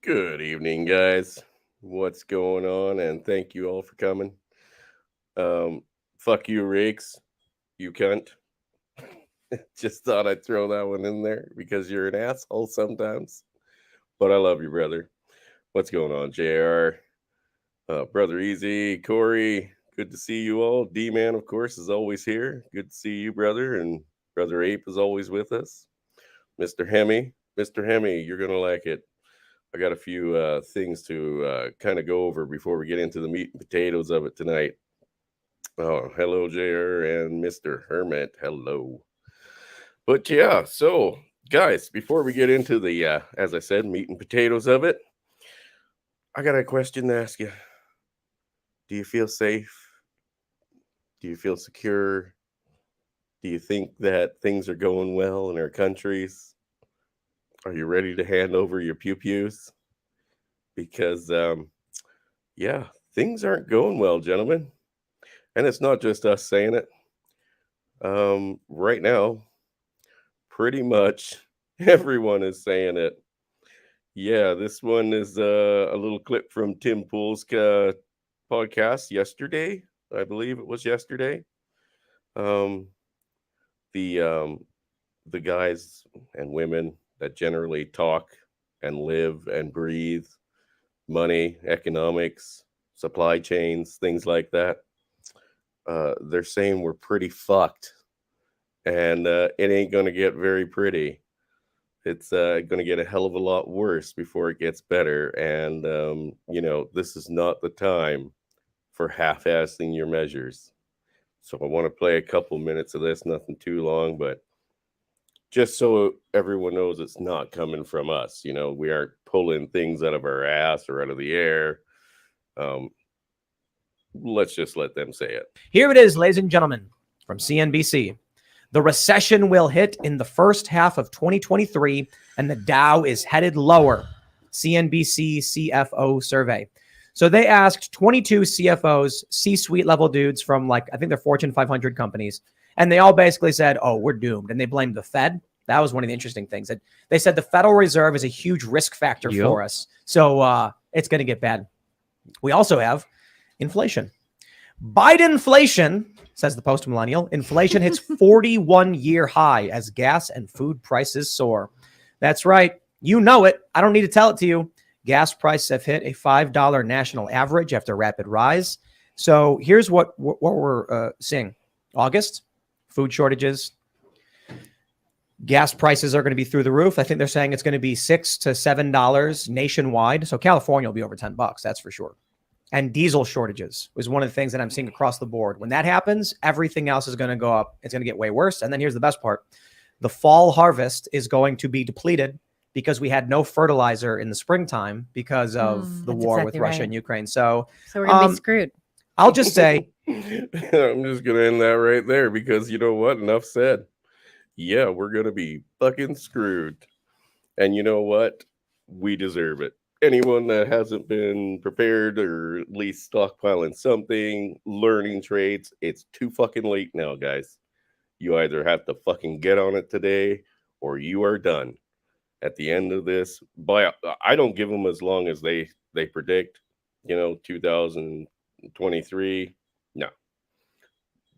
Good evening, guys. What's going on? And thank you all for coming. Um, Fuck you, Riggs. You cunt. Just thought I'd throw that one in there because you're an asshole sometimes. But I love you, brother. What's going on, JR? Brother Easy, Corey. Good to see you all. D Man, of course, is always here. Good to see you, brother. And Brother Ape is always with us. Mr. Hemi. Mr. Hemi, you're going to like it. I got a few things to kind of go over before we get into the meat and potatoes of it tonight. Oh, hello, JR and Mr. Hermit. Hello. But yeah, so guys, before we get into the, as I said, meat and potatoes of it, I got a question to ask you. Do you feel safe? Do you feel secure? Do you think that things are going well in our countries? Are you ready to hand over your pew-pews? Because, yeah, things aren't going well, gentlemen. And it's not just us saying it. Right now, pretty much everyone is saying it. Yeah, this one is a little clip from Tim Pool's podcast yesterday. I believe it was yesterday. Um, the um, the guys and women that generally talk and live and breathe money, economics, supply chains, things like that. They're saying we're pretty fucked, and it ain't going to get very pretty. It's going to get a hell of a lot worse before it gets better. And, this is not the time for half assing your measures. So I want to play a couple minutes of this, nothing too long, but just so everyone knows it's not coming from us. We aren't pulling things out of our ass or out of the air. Um, let's just let them say it. Here it is, ladies and gentlemen, from CNBC. The recession will hit in the first half of 2023, and the Dow is headed lower. CNBC CFO survey. So they asked 22 CFOs, C-suite level dudes from I think they're Fortune 500 companies. And they all basically said, oh, we're doomed. And they blamed the Fed. That was one of the interesting things. That they said the Federal Reserve is a huge risk factor for us. So it's going to get bad. We also have inflation. Bidenflation, says the post-millennial, inflation hits 41-year high as gas and food prices soar. That's right. You know it. I don't need to tell it to you. Gas prices have hit a $5 national average after a rapid rise. So here's what we're seeing. August, food shortages. Gas prices are going to be through the roof. I think they're saying it's going to be $6 to $7 nationwide. So California will be over $10, that's for sure. And diesel shortages was one of the things that I'm seeing across the board. When that happens, everything else is going to go up. It's going to get way worse. And then here's the best part. The fall harvest is going to be depleted because we had no fertilizer in the springtime because of the war with Russia and Ukraine. So we're going to be screwed. I'll just say. I'm just going to end that right there because you know what? Enough said. Yeah, we're going to be fucking screwed. And you know what? We deserve it. Anyone that hasn't been prepared or at least stockpiling something, learning trades, it's too fucking late now, guys. You either have to fucking get on it today or you are done. At the end of this, I don't give them as long as they predict, 2023. No.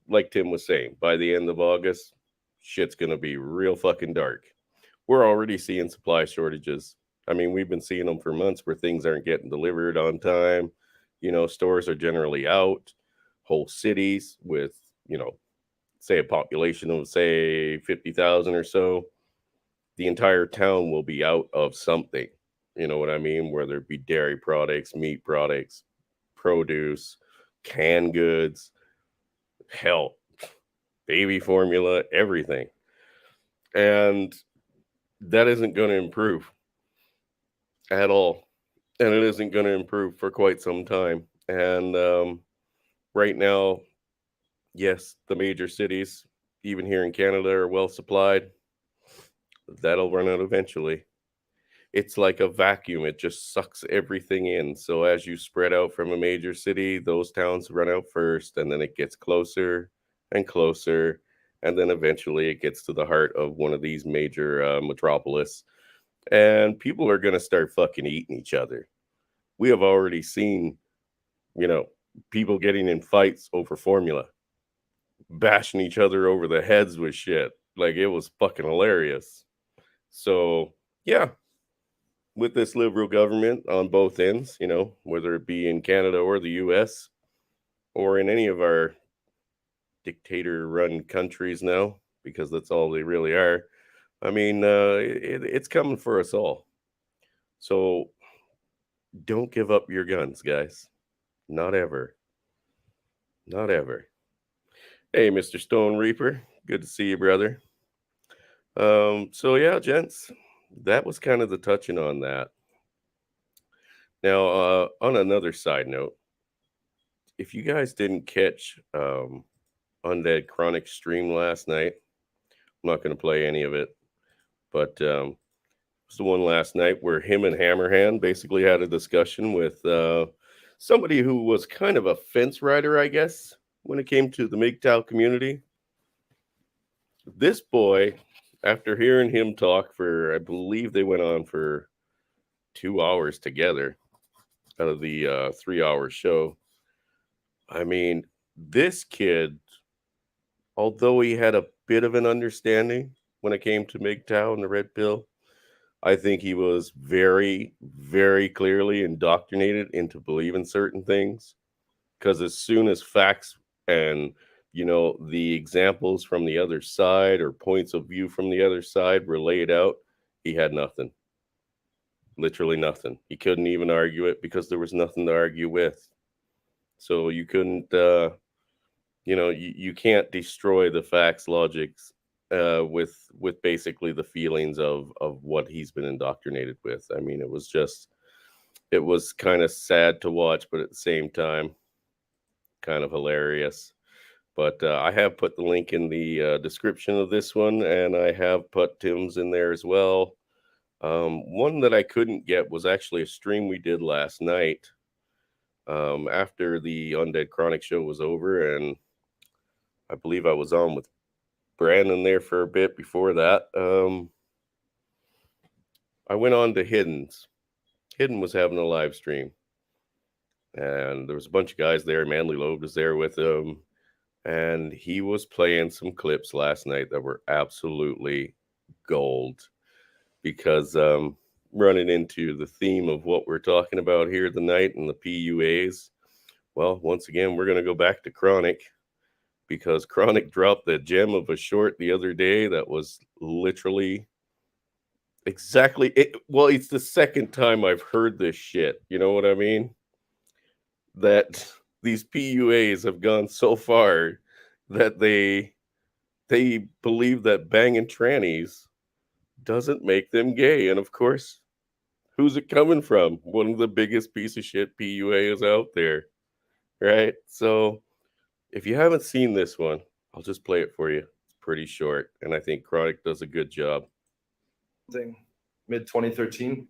Like Tim was saying, by the end of August, shit's going to be real fucking dark. We're already seeing supply shortages. I mean, we've been seeing them for months where things aren't getting delivered on time. Stores are generally out. Whole cities with, say a population of, say, 50,000 or so. The entire town will be out of something. You know what I mean? Whether it be dairy products, meat products, produce, canned goods, hell, baby formula, everything. And that isn't going to improve at all. And it isn't going to improve for quite some time. And right now, yes, the major cities, even here in Canada, are well supplied. That'll run out eventually. It's like a vacuum. It just sucks everything in. So as you spread out from a major city, those towns run out first, and then it gets closer and closer. And then eventually it gets to the heart of one of these major metropolis. and people are going to start fucking eating each other. We have already seen, people getting in fights over formula, bashing each other over the heads with shit. Like, it was fucking hilarious. So, yeah, with this liberal government on both ends, whether it be in Canada or the US or in any of our dictator-run countries now, because that's all they really are. I mean, it's coming for us all. So don't give up your guns, guys. Not ever. Not ever. Hey, Mr. Stone Reaper. Good to see you, brother. So yeah, gents, that was kind of the touching on that. Now, on another side note, if you guys didn't catch Undead Chronic stream last night, I'm not going to play any of it, but it was the one last night where him and Hammerhand basically had a discussion with somebody who was kind of a fence rider, I guess, when it came to the MGTOW community. This boy, after hearing him talk for, I believe they went on for 2 hours together out of the 3-hour show. I mean, this kid, although he had a bit of an understanding when it came to MGTOW and the red pill, I think he was very, very clearly indoctrinated into believing certain things. Because as soon as facts and, the examples from the other side or points of view from the other side were laid out, he had nothing. Literally nothing. He couldn't even argue it because there was nothing to argue with. So you couldn't, you can't destroy the facts, logics, with basically the feelings of what he's been indoctrinated with. I mean, it was kind of sad to watch, but at the same time, kind of hilarious. But I have put the link in the description of this one, and I have put Tim's in there as well. One that I couldn't get was actually a stream we did last night after the Undead Chronic show was over, and I believe I was on with Brandon there for a bit before that. I went on to Hidden's. Hidden was having a live stream, and there was a bunch of guys there. Manly Loeb was there with him, and he was playing some clips last night that were absolutely gold. Because running into the theme of what we're talking about here tonight and the PUAs, well, once again, we're going to go back to Chronic, because Chronic dropped the gem of a short the other day that was literally exactly it. Well, it's the second time I've heard this shit. You know what I mean? That these PUAs have gone so far that they believe that banging trannies doesn't make them gay. And of course, who's it coming from? One of the biggest piece of shit PUA is out there, right? So if you haven't seen this one, I'll just play it for you. It's pretty short, and I think Chronic does a good job. Mid 2013,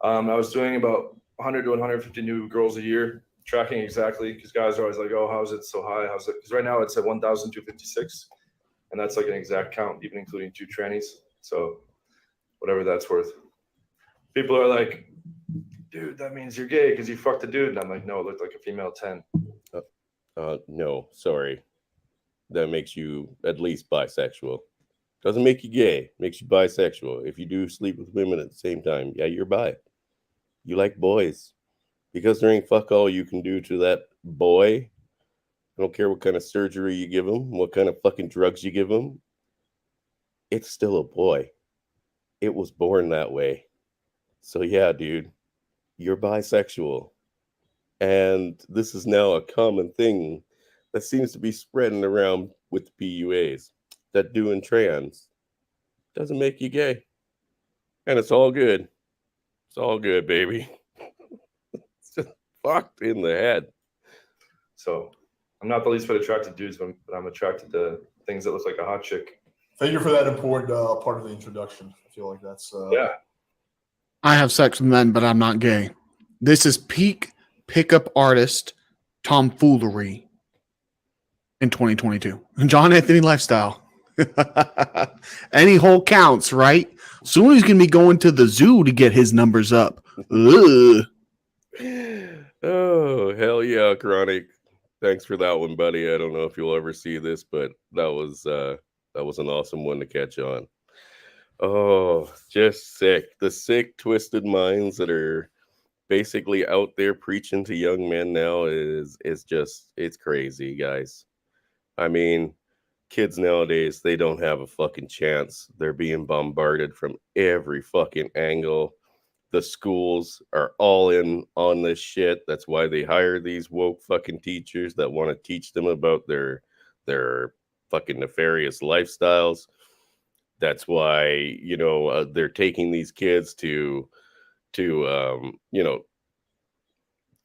I was doing about 100 to 150 new girls a year, tracking exactly, because guys are always like, oh, how's it so high? How's it? Because right now it's at 1,256, and that's like an exact count, even including 2 trannies. So whatever that's worth. People are like, dude, that means you're gay because you fucked a dude. And I'm like, no, it looked like a female 10. No, sorry. That makes you at least bisexual. Doesn't make you gay. Makes you bisexual. If you do sleep with women at the same time, yeah, you're bi. You like boys. Because there ain't fuck all you can do to that boy. I don't care what kind of surgery you give him, what kind of fucking drugs you give him. It's still a boy. It was born that way. So yeah, dude, you're bisexual. And this is now a common thing that seems to be spreading around with the PUAs, that doing trans doesn't make you gay. And it's all good. It's all good, baby. It's just fucked in the head. So I'm not the least bit attracted to dudes, but I'm attracted to things that look like a hot chick. Thank you for that important part of the introduction. I feel like that's Yeah. I have sex with men, but I'm not gay. This is peak pickup artist tomfoolery in 2022. John Anthony lifestyle. Any hole counts, right? Soon he's going to be going to the zoo to get his numbers up. Ugh. Oh, hell yeah, Chronic. Thanks for that one, buddy. I don't know if you'll ever see this, but that was an awesome one to catch on. Oh, just sick. The sick, twisted minds that are basically out there preaching to young men now is just, it's crazy, guys. I mean, kids nowadays, they don't have a fucking chance. They're being bombarded from every fucking angle. The schools are all in on this shit. That's why they hire these woke fucking teachers that want to teach them about their fucking nefarious lifestyles. That's why, you know, they're taking these kids to you know,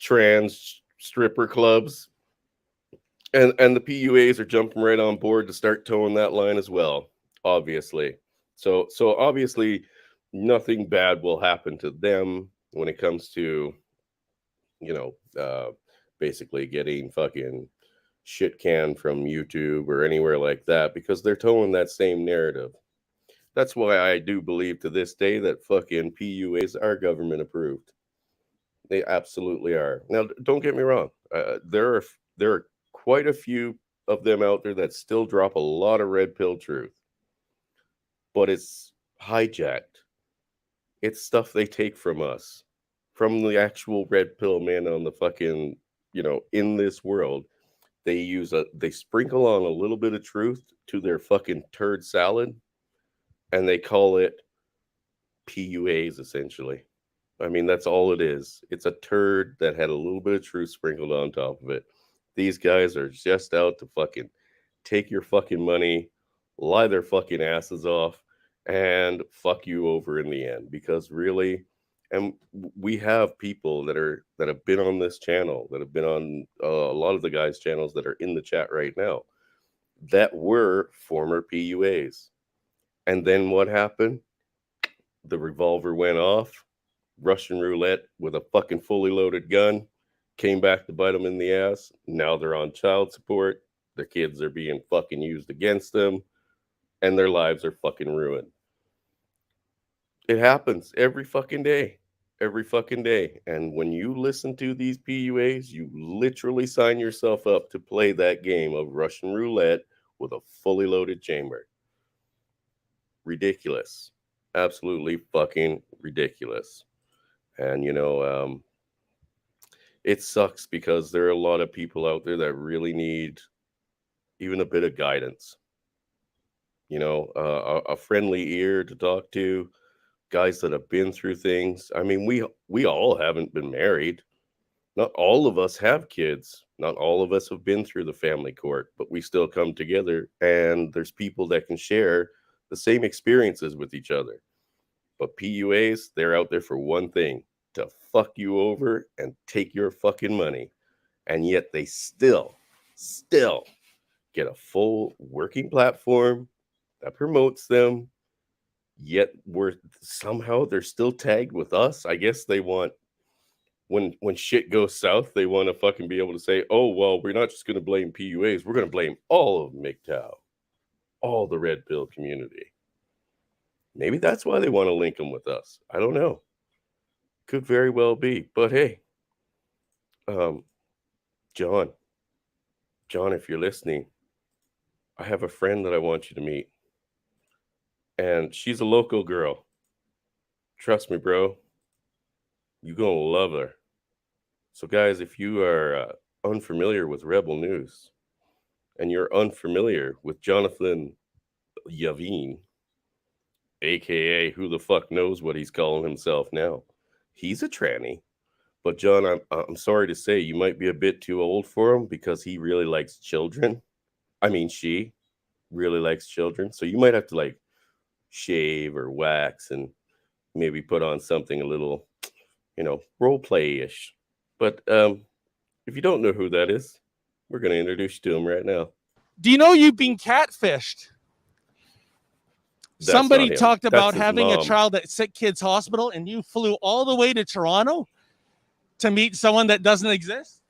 trans stripper clubs, and the PUAs are jumping right on board to start towing that line as well, obviously. So obviously nothing bad will happen to them when it comes to, you know, basically getting fucking shit canned from YouTube or anywhere like that, because they're towing that same narrative. That's why I do believe to this day that fucking PUAs are government approved. They absolutely are. Now, don't get me wrong. There are quite a few of them out there that still drop a lot of red pill truth, but it's hijacked. It's stuff they take from us, from the actual red pill man on the fucking, you know, in this world. They sprinkle on a little bit of truth to their fucking turd salad, and they call it PUAs, essentially. I mean, that's all it is. It's a turd that had a little bit of truth sprinkled on top of it. These guys are just out to fucking take your fucking money, lie their fucking asses off, and fuck you over in the end. Because really, and we have people that have been on this channel, that have been on a lot of the guys' channels that are in the chat right now, that were former PUAs. And then what happened? The revolver went off. Russian roulette with a fucking fully loaded gun came back to bite them in the ass. Now they're on child support. Their kids are being fucking used against them, and their lives are fucking ruined. It happens every fucking day. Every fucking day. And when you listen to these PUAs, you literally sign yourself up to play that game of Russian roulette with a fully loaded chamber. Ridiculous. Absolutely fucking ridiculous. And, you know, it sucks because there are a lot of people out there that really need even a bit of guidance. You know, a friendly ear to talk to, guys that have been through things. I mean, we all haven't been married. Not all of us have kids. Not all of us have been through the family court, but we still come together, and there's people that can share the same experiences with each other. But PUAs, they're out there for one thing: to fuck you over and take your fucking money. And yet they still get a full working platform that promotes them. Yet they're still tagged with us. I guess they want, when shit goes south, they want to fucking be able to say, oh, well, we're not just going to blame PUAs. We're going to blame all of MGTOW, all the red pill community. Maybe that's why they want to link them with us. I don't know. Could very well be. But hey, John, if you're listening, I have a friend that I want you to meet. And she's a local girl. Trust me, bro. You're going to love her. So, guys, if you are unfamiliar with Rebel News, and you're unfamiliar with Jonathan Yavin, a.k.a. who the fuck knows what he's calling himself now, he's a tranny. But, John, I'm sorry to say you might be a bit too old for him, because he really likes children. I mean, she really likes children. So you might have to, like, shave or wax and maybe put on something a little, you know, role play-ish. But if you don't know who that is, we're going to introduce you to him right now. Do you know you've been catfished? That's Somebody not him. talked That's about his having mom. a child at Sick Kids Hospital, and you flew all the way to Toronto to meet someone that doesn't exist?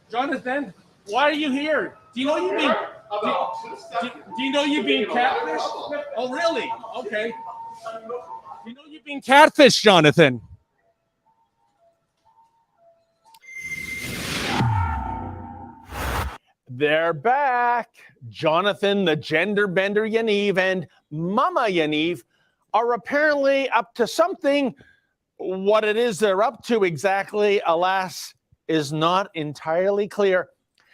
Jonathan, why are you here? Do you know you've been Do you know you've been catfished? Oh, really? Okay. Do you know you've been catfished, Jonathan? They're back. Jonathan, the gender bender Yaniv, and Mama Yaniv are apparently up to something. What it is they're up to exactly, alas, is not entirely clear.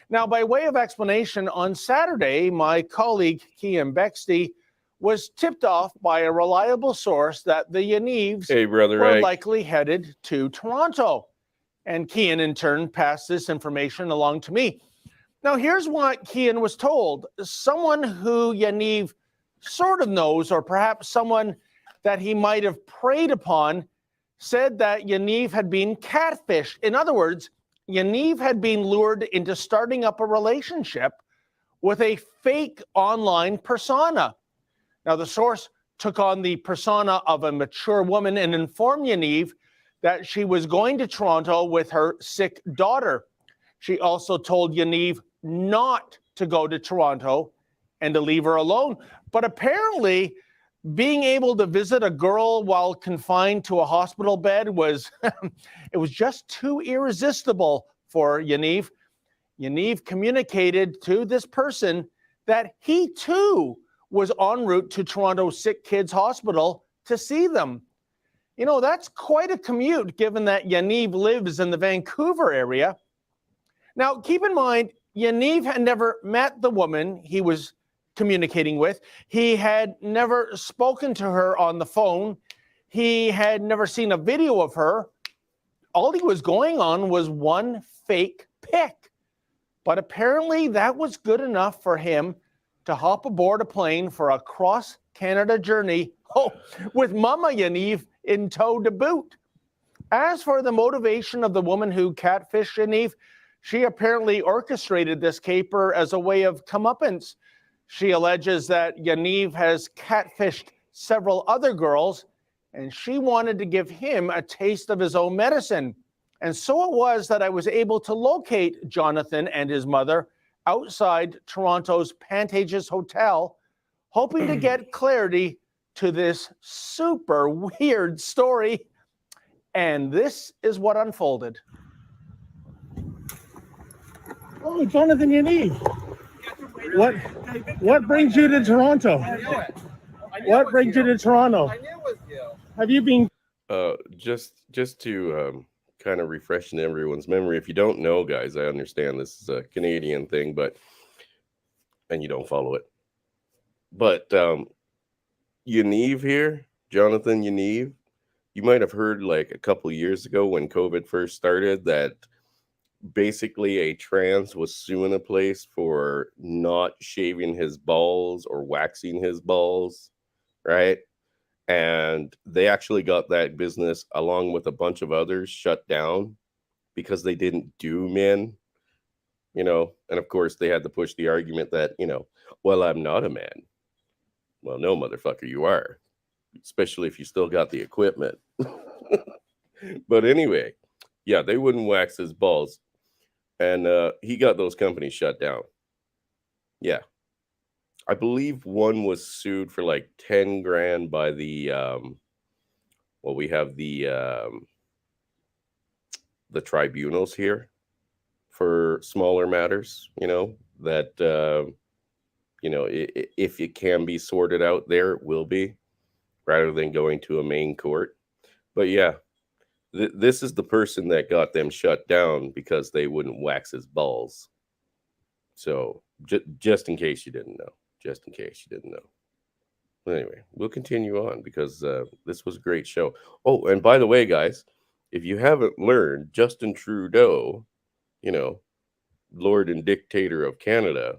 Now, by way of explanation, on Saturday, my colleague, Kian Bexty, was tipped off by a reliable source that the Yanivs were likely headed to Toronto. And Kian, in turn, passed this information along to me. Now, here's what Kian was told. Someone who Yaniv sort of knows, or perhaps someone that he might have preyed upon, said that Yaniv had been catfished. In other words, Yaniv had been lured into starting up a relationship with a fake online persona. Now, the source took on the persona of a mature woman and informed Yaniv that she was going to Toronto with her sick daughter. She also told Yaniv not to go to Toronto and to leave her alone. But apparently, being able to visit a girl while confined to a hospital bed was, it was just too irresistible for Yaniv. Yaniv communicated to this person that he too was en route to Toronto Sick Kids Hospital to see them. You know, that's quite a commute given that Yaniv lives in the Vancouver area. Now, keep in mind, Yaniv had never met the woman he was communicating with. He had never spoken to her on the phone. He had never seen a video of her. All he was going on was one fake pic. But apparently that was good enough for him to hop aboard a plane for a cross-Canada journey, with Mama Yaniv in tow to boot. As for the motivation of the woman who catfished Yaniv, she apparently orchestrated this caper as a way of comeuppance. She alleges that Yaniv has catfished several other girls, and she wanted to give him a taste of his own medicine. And so it was that I was able to locate Jonathan and his mother outside Toronto's Pantages Hotel, hoping to get clarity to this super weird story. And this is what unfolded. Oh, Jonathan Yaniv. What brings you to Toronto? What brings you to Toronto? Have you been? Just to kind of refresh in everyone's memory. If you don't know, guys, I understand this is a Canadian thing, and you don't follow it. But Yaniv here, Jonathan Yaniv, you might have heard like a couple years ago when COVID first started that basically a trans was suing a place for not shaving his balls or waxing his balls, right? And they actually got that business along with a bunch of others shut down because they didn't do men, and of course they had to push the argument that, well, I'm not a man. Well, no, motherfucker, you are, especially if you still got the equipment. But anyway, yeah, they wouldn't wax his balls. And he got those companies shut down. Yeah. I believe one was sued for like 10 grand by the, we have the tribunals here for smaller matters, that, if it can be sorted out there, it will be, rather than going to a main court. But yeah, this is the person that got them shut down because they wouldn't wax his balls. So just in case you didn't know. Anyway, we'll continue on because this was a great show. Oh, and by the way, guys, if you haven't learned, Justin Trudeau, Lord and Dictator of Canada,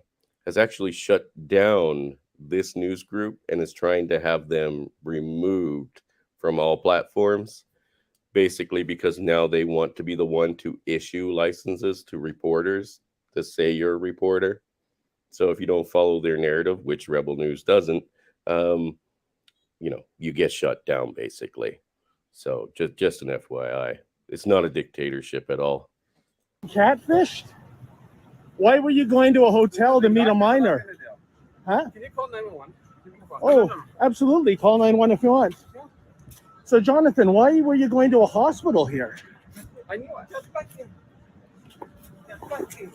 has actually shut down this news group and is trying to have them removed from all platforms, basically because now they want to be the one to issue licenses to reporters to say you're a reporter. So if you don't follow their narrative, which Rebel News doesn't, you get shut down, basically. So just an FYI. It's not a dictatorship at all. Catfished? Why were you going to a hotel to meet a minor? Huh? Can you call 911? Oh, absolutely. Call 911 if you want. So, Jonathan, why were you going to a hospital here? I knew it. Just back in. Just back in.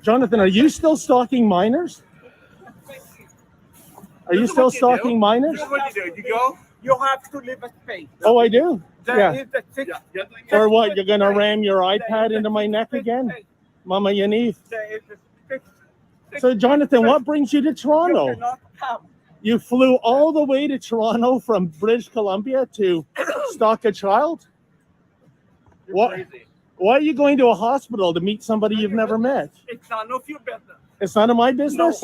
Jonathan, are you still stalking minors? Are you still stalking minors? This is what you do. You go. You have to leave a space. Oh, I do. There Yeah. is the six. Or what? You're gonna ram your iPad into my neck again, Mama Yaniv? There is a six. So, Jonathan, what brings you to You Toronto? cannot come. You flew all the way to Toronto from British Columbia to stalk a child? You're What? crazy. Why are you going to a hospital to meet somebody you've never met? It's none of your business. It's none of my business?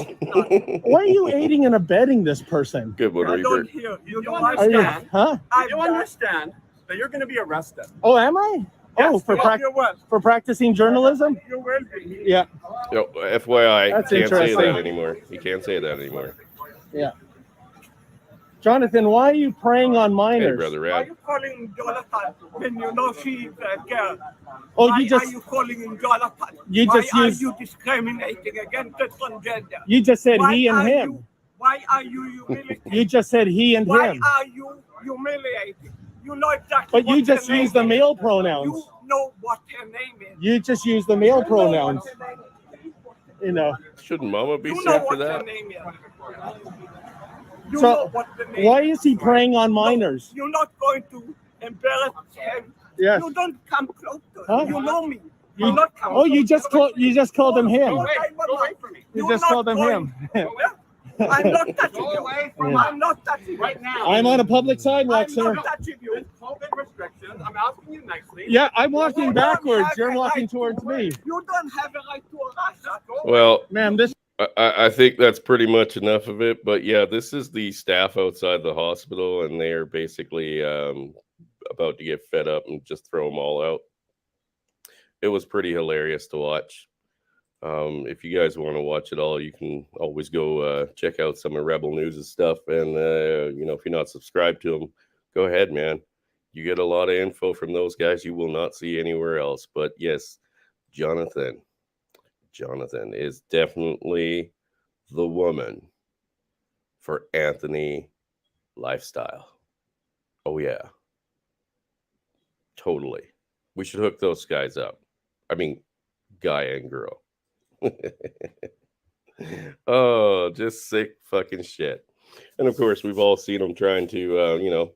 Why are you aiding and abetting this person? Good one, I don't Reaper. hear. You You don't Are you, understand. huh? You understand that you're going to be arrested. Oh, am I? Oh, for, you will. for practicing journalism? You will be. Yeah. Yo, FYI, That's can't say interesting. that anymore. You can't say that anymore. Jonathan, why are you preying on minors? Hey, brother Why are Rad. you calling Jonathan when you know she's a girl? Oh, Why you just are you calling him Jonathan? you Why just are used you discriminating against the transgender? you just said Why he and are him. you- Why are you humiliating? You just said he and Why him. are you humiliating? You know exactly But you what just her used the name male is. pronouns. You know what her name is. You just used the male pronouns. You know. Shouldn't Mama be You know sued for what her that? name is. You So, know what the name why is. is he preying on minors? You're not going to embarrass him. Yes. You don't come close to him. Huh? You know me. You- You not come Oh, you close. just called him him. Go away from me. You You're just not called him going- him. I'm not touching Go you. away from Yeah. I'm not touching you. right now. I'm on a public sidewalk, I'm sir. not touching you. There's COVID restrictions. I'm asking you nicely. Yeah, I'm walking You don't backwards. have You're a walking right to- towards me. You don't have a right to harass us. Well, Ma'am, this I think that's pretty much enough of it. But yeah, this is the staff outside the hospital, and they are basically about to get fed up and just throw them all out. It was pretty hilarious to watch. If you guys want to watch it all, you can always go check out some of Rebel News' stuff. And, you know, if you're not subscribed to them, go ahead, man. You get a lot of info from those guys you will not see anywhere else. But yes, Jonathan is definitely the woman for Anthony lifestyle. Oh, yeah. Totally. We should hook those guys up. I mean, guy and girl. Oh, just sick fucking shit. And of course, we've all seen them trying to, you know,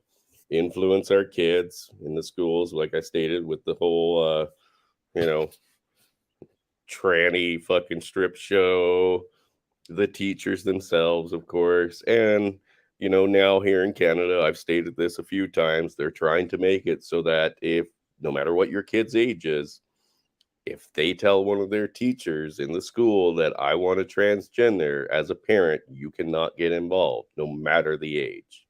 influence our kids in the schools, like I stated, with the whole, you know, tranny fucking strip show, the teachers themselves, of course. And, you know, now here in Canada, I've stated this a few times, they're trying to make it so that if, no matter what your kid's age is, if they tell one of their teachers in the school that I want a transgender, as a parent, you cannot get involved, no matter the age.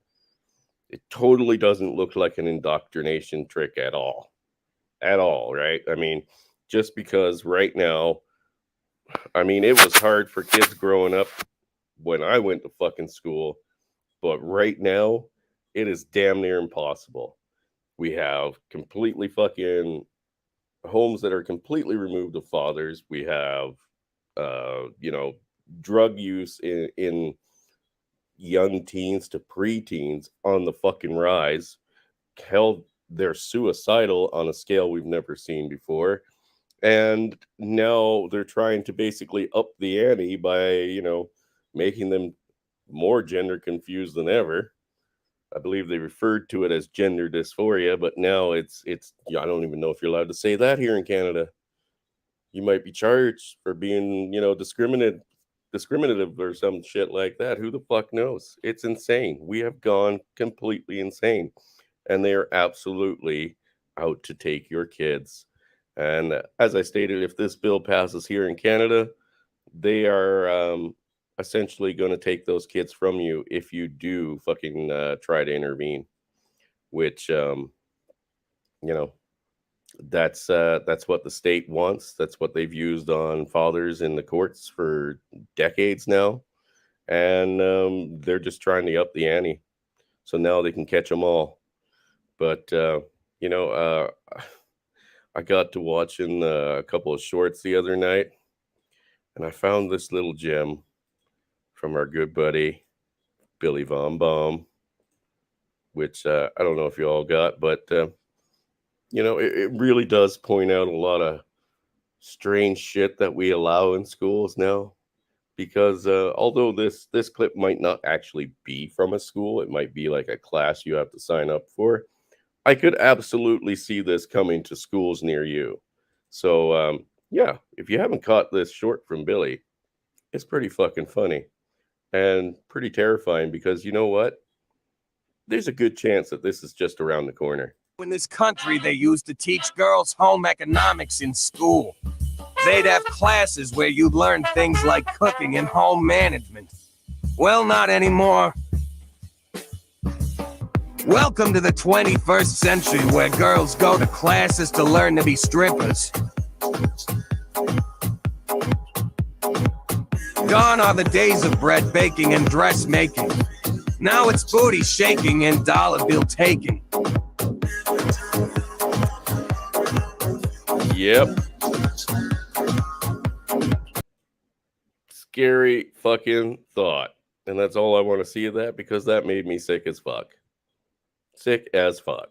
It totally doesn't look like an indoctrination trick at all. At all, right? I mean, just because right now, I mean, it was hard for kids growing up when I went to fucking school, but right now, it is damn near impossible. We have completely fucking homes that are completely removed of fathers. We have, you know, drug use in young teens to preteens on the fucking rise. Hell, they're suicidal on a scale we've never seen before. And now they're trying to basically up the ante by, you know, making them more gender confused than ever. I believe they referred to it as gender dysphoria, but now it's I don't even know if you're allowed to say that here in Canada. You might be charged for being, you know, discriminative or some shit like that. Who the fuck knows? It's insane. We have gone completely insane, and they are absolutely out to take your kids. And as I stated, if this bill passes here in Canada, they are essentially going to take those kids from you if you do fucking try to intervene, which you know, that's what the state wants. That's what they've used on fathers in the courts for decades now, and they're just trying to up the ante so now they can catch them all. But you know, I got to watching a couple of shorts the other night, and I found this little gem from our good buddy Billy Von Baum, which I don't know if you all got, but it really does point out a lot of strange shit that we allow in schools now. Because although this clip might not actually be from a school, it might be like a class you have to sign up for. I could absolutely see this coming to schools near you. So yeah, if you haven't caught this short from Billy, it's pretty fucking funny and pretty terrifying, because you know what? There's a good chance that this is just around the corner. In this country, they used to teach girls home economics in school. They'd have classes where you'd learn things like cooking and home management. Well, not anymore. Welcome to the 21st century, where girls go to classes to learn to be strippers. Gone are the days of bread baking and dressmaking. Now it's booty shaking and dollar bill taking. Yep. Scary fucking thought. And that's all I want to see of that, because that made me sick as fuck. Sick as fuck.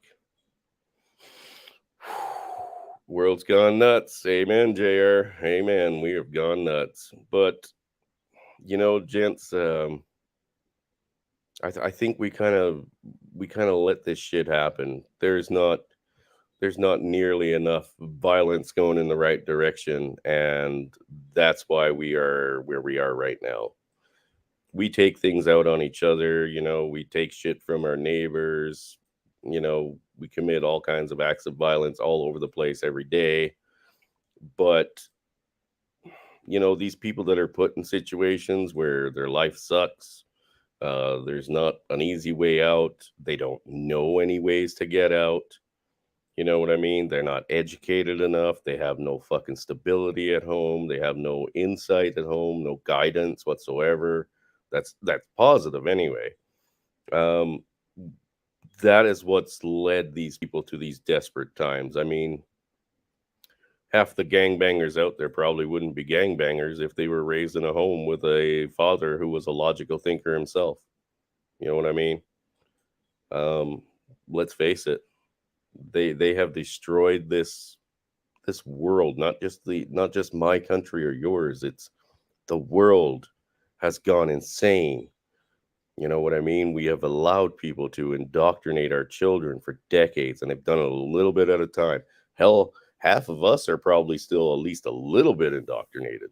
World's gone nuts. Amen, JR. Amen. We have gone nuts. But, gents, I think we kind of let this shit happen. There's not nearly enough violence going in the right direction, and that's why we are where we are right now. We take things out on each other, we take shit from our neighbors, we commit all kinds of acts of violence all over the place every day. But, these people that are put in situations where their life sucks, there's not an easy way out, they don't know any ways to get out. You know what I mean? They're not educated enough. They have no fucking stability at home. They have no insight at home, no guidance whatsoever. That's positive anyway. That is what's led these people to these desperate times. I mean, half the gangbangers out there probably wouldn't be gangbangers if they were raised in a home with a father who was a logical thinker himself. You know what I mean? Let's face it. They have destroyed this world, not just my country or yours. It's the world has gone insane. You know what I mean? We have allowed people to indoctrinate our children for decades, and they've done it a little bit at a time. Hell, half of us are probably still at least a little bit indoctrinated.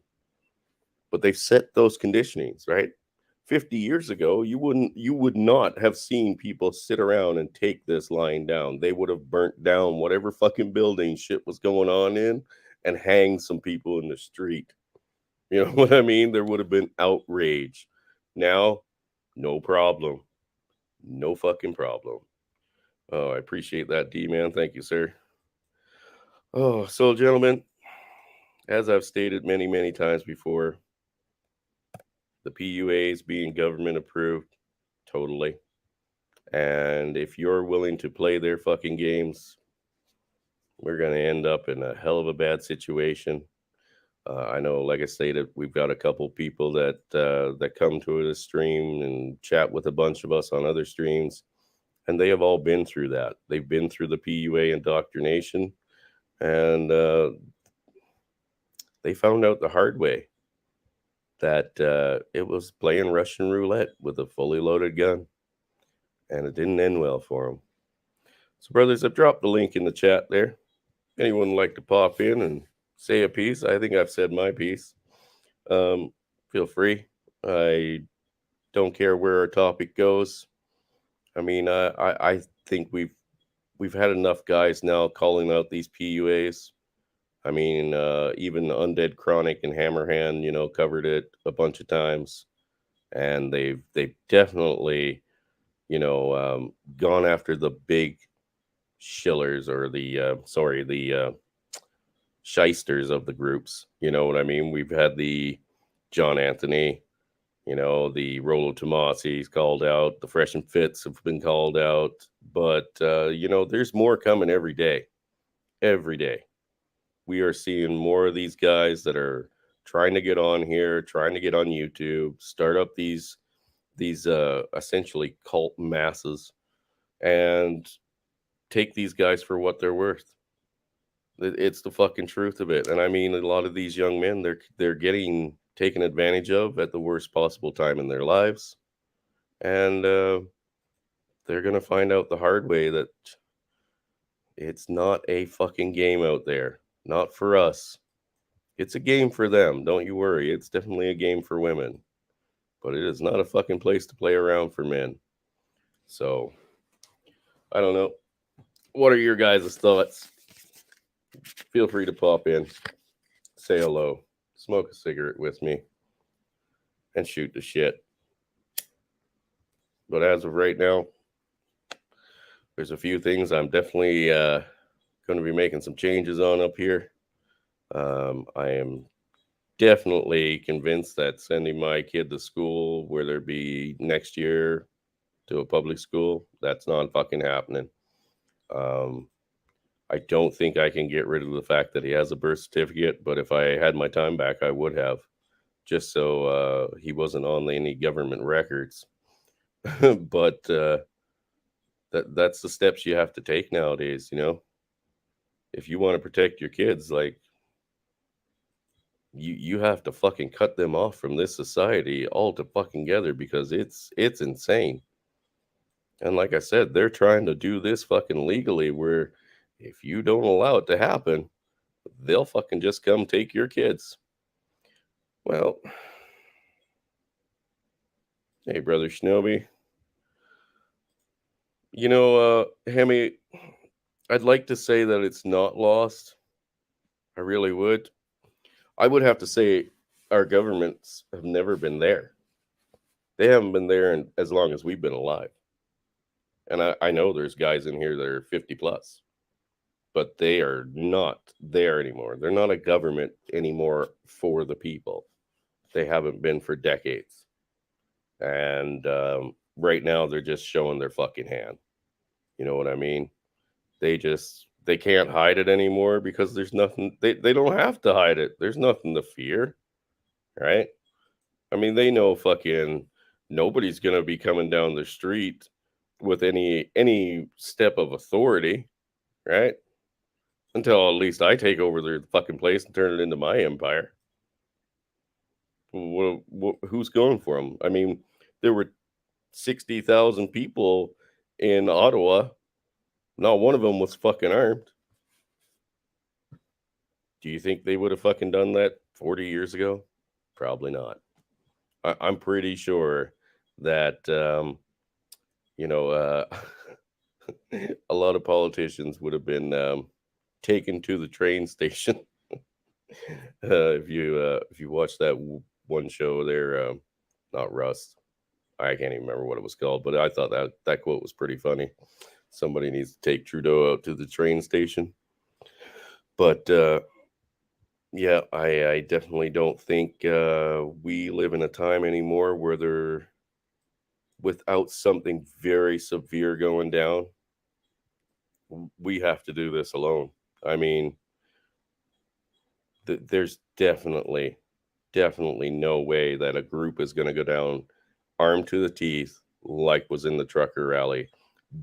But they've set those conditionings, right? 50 years ago, you would not have seen people sit around and take this lying down. They would have burnt down whatever fucking building shit was going on in and hanged some people in the street. You know what I mean? There would have been outrage. Now, no problem. No fucking problem. Oh, I appreciate that, D-Man. Thank you, sir. Oh, so gentlemen, as I've stated many, many times before, the PUA is being government approved, totally. And if you're willing to play their fucking games, we're going to end up in a hell of a bad situation. I know, like I stated, we've got a couple people that come to the stream and chat with a bunch of us on other streams, and they have all been through that. They've been through the PUA indoctrination, and they found out the hard way that it was playing Russian roulette with a fully loaded gun, and it didn't end well for them. So, brothers, I've dropped the link in the chat there. Anyone would like to pop in and say a piece? I think I've said my piece. Feel free. I don't care where our topic goes. I mean, I think we've had enough guys now calling out these PUAs. I mean, even Undead Chronic and Hammerhand, covered it a bunch of times, and they've definitely, gone after the big shillers, or the shysters of the groups. You know what I mean? We've had the John Anthony, the Rollo Tomasi's called out, the Fresh and Fits have been called out, but there's more coming every day. Every day. We are seeing more of these guys that are trying to get on here, trying to get on YouTube, start up these essentially cult masses, and take these guys for what they're worth. It's the fucking truth of it. And I mean, a lot of these young men, they're getting taken advantage of at the worst possible time in their lives, and they're gonna find out the hard way that it's not a fucking game out there. Not for us. It's a game for them. Don't you worry. It's definitely a game for women, but it is not a fucking place to play around for men. So I don't know. What are your guys' thoughts? Feel free to pop in, say hello, smoke a cigarette with me, and shoot the shit. But as of right now, there's a few things I'm definitely going to be making some changes on up here. I am definitely convinced that sending my kid to school, whether it be next year to a public school, that's not fucking happening. I don't think I can get rid of the fact that he has a birth certificate, but if I had my time back, I would have, just so he wasn't on any government records. But that's the steps you have to take nowadays, you know. If you want to protect your kids, like, you have to fucking cut them off from this society all to fucking together, because it's insane. And like I said, they're trying to do this fucking legally, where if you don't allow it to happen, they'll fucking just come take your kids. Well, hey, brother Shinobi. You know, Hemi, I'd like to say that it's not lost. I really would. I would have to say our governments have never been there. They haven't been there in as long as we've been alive. And I know there's guys in here that are 50 plus, but they are not there anymore. They're not a government anymore for the people. They haven't been for decades. And right now they're just showing their fucking hand. You know what I mean? They can't hide it anymore, because there's nothing, they don't have to hide it. There's nothing to fear, right? I mean, they know fucking nobody's going to be coming down the street with any step of authority, right? Until at least I take over their fucking place and turn it into my empire. Who's going for them? I mean, there were 60,000 people in Ottawa. Not one of them was fucking armed. Do you think they would have fucking done that 40 years ago? Probably not. I'm pretty sure that, you know, a lot of politicians would have been taken to the train station. If you watch that one show there, not Rust, I can't even remember what it was called, but I thought that quote was pretty funny. Somebody needs to take Trudeau out to the train station. But yeah, I definitely don't think we live in a time anymore where they're without something very severe going down. We have to do this alone. I mean, there's definitely no way that a group is going to go down armed to the teeth like was in the trucker rally.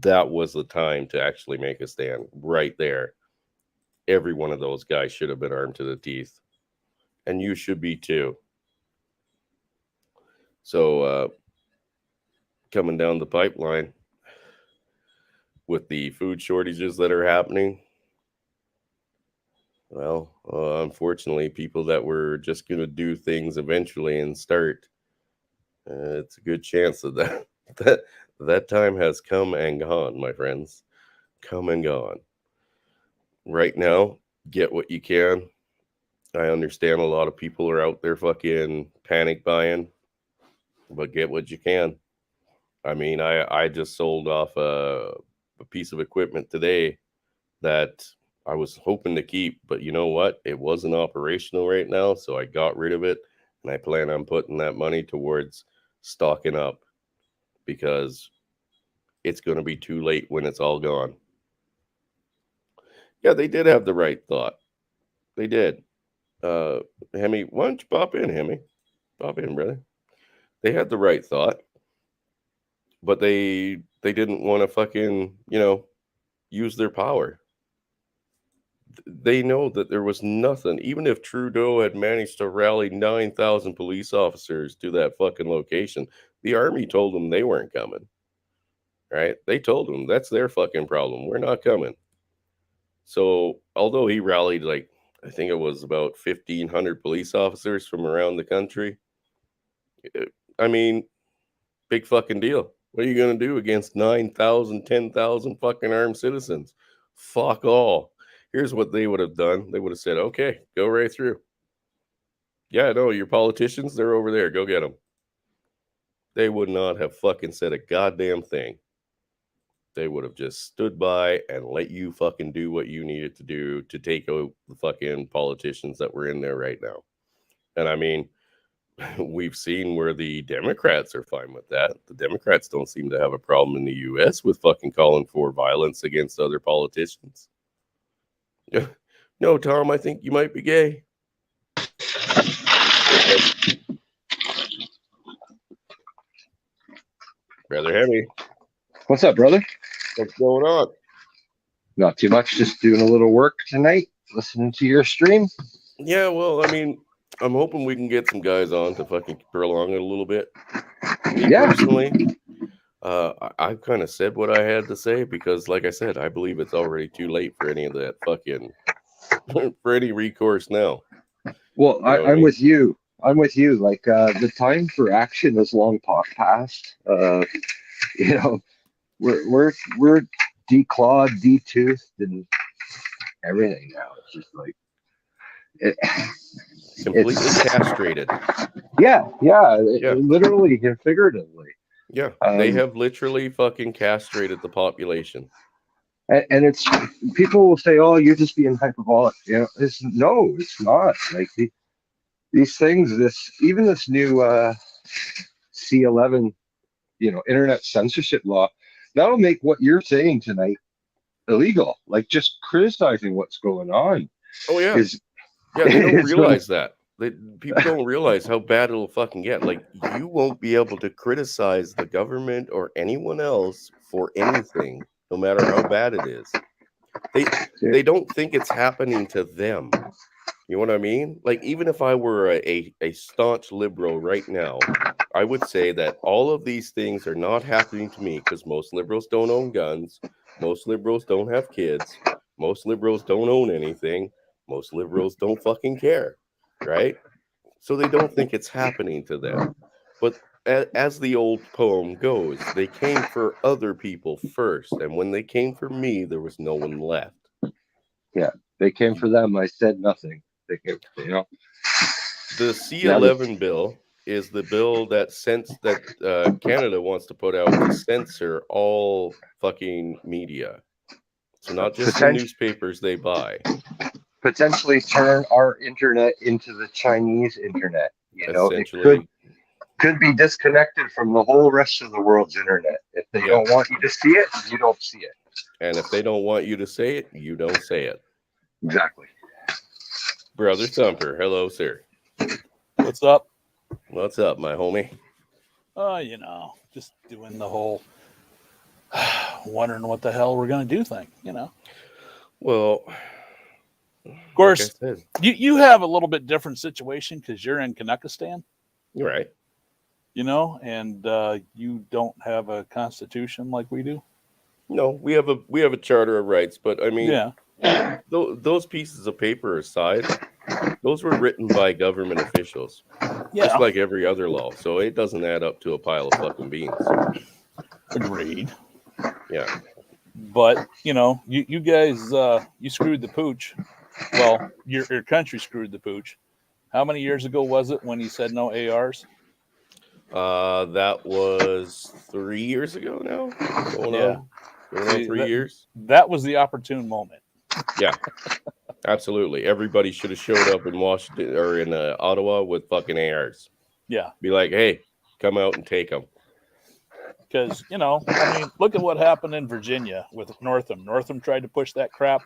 That was the time to actually make a stand right there. Every one of those guys should have been armed to the teeth, and you should be too. So coming down the pipeline with the food shortages that are happening, well, unfortunately, people that were just going to do things eventually and start, it's a good chance that time has come and gone, my friends. Come and gone. Right now, get what you can. I understand a lot of people are out there fucking panic buying, but get what you can. I mean, I just sold off a piece of equipment today that I was hoping to keep, but you know what? It wasn't operational right now, so I got rid of it, and I plan on putting that money towards stocking up, because it's going to be too late when it's all gone. Yeah, they did have the right thought. They did. Hemi, why don't you pop in, Hemi? Pop in, brother. They had the right thought, but they didn't want to fucking, use their power. They know that there was nothing. Even if Trudeau had managed to rally 9,000 police officers to that fucking location, the army told them they weren't coming. Right? They told them that's their fucking problem. We're not coming. So, although he rallied I think it was about 1,500 police officers from around the country, I mean, big fucking deal. What are you going to do against 9,000, 10,000 fucking armed citizens? Fuck all. Here's what they would have done. They would have said, okay, go right through. Yeah, no, your politicians, they're over there. Go get them. They would not have fucking said a goddamn thing. They would have just stood by and let you fucking do what you needed to do to take out the fucking politicians that were in there right now. And I mean, we've seen where the Democrats are fine with that. The Democrats don't seem to have a problem in the U.S. with fucking calling for violence against other politicians. No, Tom, I think you might be gay. Brother Hemi. What's up, brother? What's going on? Not too much. Just doing a little work tonight, listening to your stream. Yeah, well, I mean, I'm hoping we can get some guys on to fucking prolong it a little bit. Me personally, I've kind of said what I had to say because, like I said, I believe it's already too late for any of that fucking for any recourse now. Well, I'm with you. I'm with you. Like the time for action is long past. We're declawed, detoothed, and everything now. It's just like completely castrated. Yeah, literally and figuratively. Yeah, they have literally fucking castrated the population. And it's people will say, "Oh, you're just being hyperbolic." It's not. Like these things, this new C11, internet censorship law, that'll make what you're saying tonight illegal. Like just criticizing what's going on. Oh yeah, they don't realize that. People don't realize how bad it'll fucking get. Like you won't be able to criticize the government or anyone else for anything. No matter how bad it is, they don't think it's happening to them. You know what I mean? Like, even if I were a staunch liberal right now, I would say that all of these things are not happening to me because most liberals don't own guns. Most liberals don't have kids. Most liberals don't own anything. Most liberals don't fucking care, right? So they don't think it's happening to them. But as the old poem goes, they came for other people first, and when they came for me, there was no one left. Yeah, they came for them. I said nothing. They came, The C11 bill is the bill that Canada wants to put out to censor all fucking media. So not just the newspapers they buy. Potentially turn our internet into the Chinese internet. Essentially. It could be disconnected from the whole rest of the world's internet. If they don't want you to see it, you don't see it. And if they don't want you to say it, you don't say it. Exactly. Brother Thumper, hello, sir. What's up? What's up, my homie? Just doing the whole wondering what the hell we're going to do thing, Well, of course, you have a little bit different situation because you're in Kanakistan. You're right. And you don't have a constitution like we do. No, we have a charter of rights, but I mean, those pieces of paper aside, those were written by government officials, just like every other law. So it doesn't add up to a pile of fucking beans. Agreed. Yeah. But you guys, you screwed the pooch. Well, your country screwed the pooch. How many years ago was it when he said no ARs? That was 3 years ago now. Going on 3 years. That was the opportune moment. Yeah, absolutely. Everybody should have showed up in Washington or in Ottawa with fucking ARs. Yeah. Be like, hey, come out and take them. Because, look at what happened in Virginia with Northam. Northam tried to push that crap,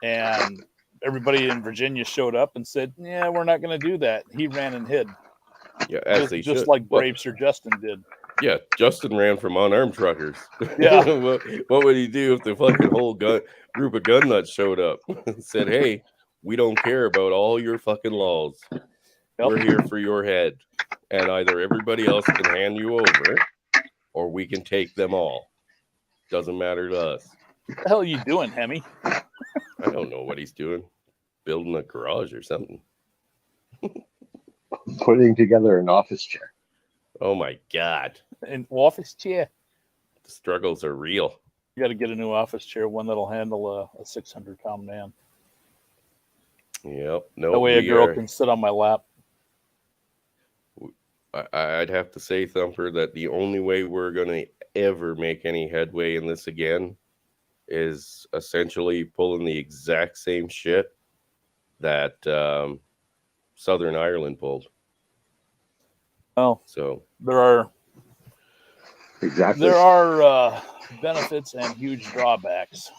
and everybody in Virginia showed up and said, "Yeah, we're not going to do that." He ran and hid. Yeah, as just, they just should. like Brave Sir Justin did. Yeah, Justin ran from unarmed truckers. Yeah. what would he do if the fucking whole group of gun nuts showed up and said, "Hey, we don't care about all your fucking laws. We're here for your head, and either everybody else can hand you over, or we can take them all. Doesn't matter to us." What the hell are you doing, Hemi? I don't know what he's doing. Building a garage or something. Putting together an office chair. Oh my God. An office chair. The struggles are real. You got to get a new office chair, one that'll handle a 600-pound man. Yep. No. That way a girl can sit on my lap. I'd have to say, Thumper, that the only way we're going to ever make any headway in this again is essentially pulling the exact same shit that Southern Ireland pulled. Oh, so there are benefits and huge drawbacks.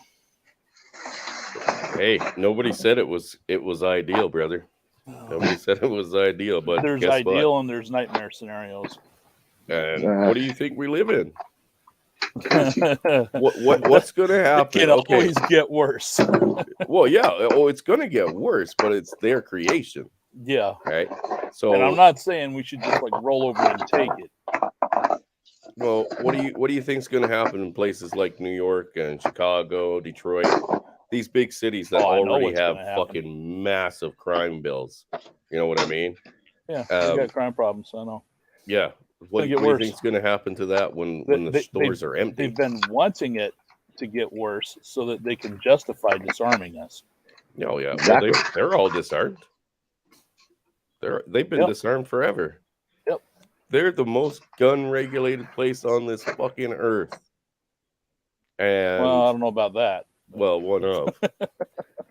Hey, nobody said it was ideal, brother. Nobody said it was ideal, but there's guess ideal what? and there's nightmare scenarios. And what do you think we live in? What's going to happen? It can always get worse. Well, yeah. Oh, it's going to get worse, but it's their creation. Yeah. Right. So, and I'm not saying we should just like roll over and take it. Well, what do you think is going to happen in places like New York and Chicago, Detroit, these big cities that already have fucking massive crime bills? You know what I mean? Yeah, we got crime problems. I know. Yeah. What do you think is going to happen to that when the stores are empty? They've been wanting it to get worse so that they can justify disarming us. Oh yeah, Exactly. well, they're all disarmed. They've been disarmed forever. Yep. They're the most gun-regulated place on this fucking earth. And Well, I don't know about that. Well, one of.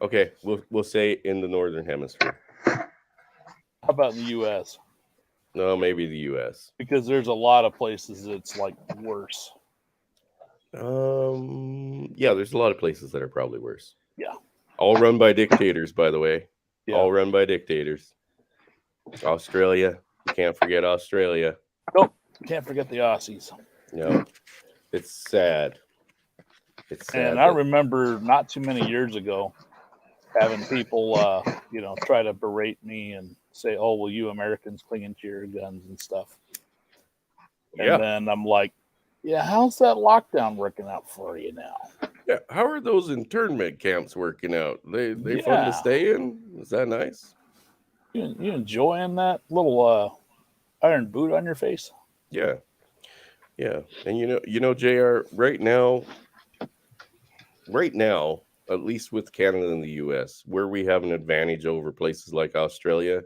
Okay, we'll say in the Northern Hemisphere. How about in the U.S.? No, maybe the U.S. Because there's a lot of places that's like worse. Yeah, there's a lot of places that are probably worse. Yeah. All run by dictators, by the way. Yeah. All run by dictators. Australia. Can't forget Australia. Nope. Can't forget the Aussies. No. It's sad. It's sad. And I remember not too many years ago having people, try to berate me and say, "Oh, well, you Americans clinging to your guns and stuff." Yeah. And then I'm like, "Yeah, how's that lockdown working out for you now?" Yeah. How are those internment camps working out? They fun Yeah. to stay in? Is that nice? You enjoying that little iron boot on your face? Yeah. Yeah. And you know, JR, right now, at least with Canada and the US, where we have an advantage over places like Australia,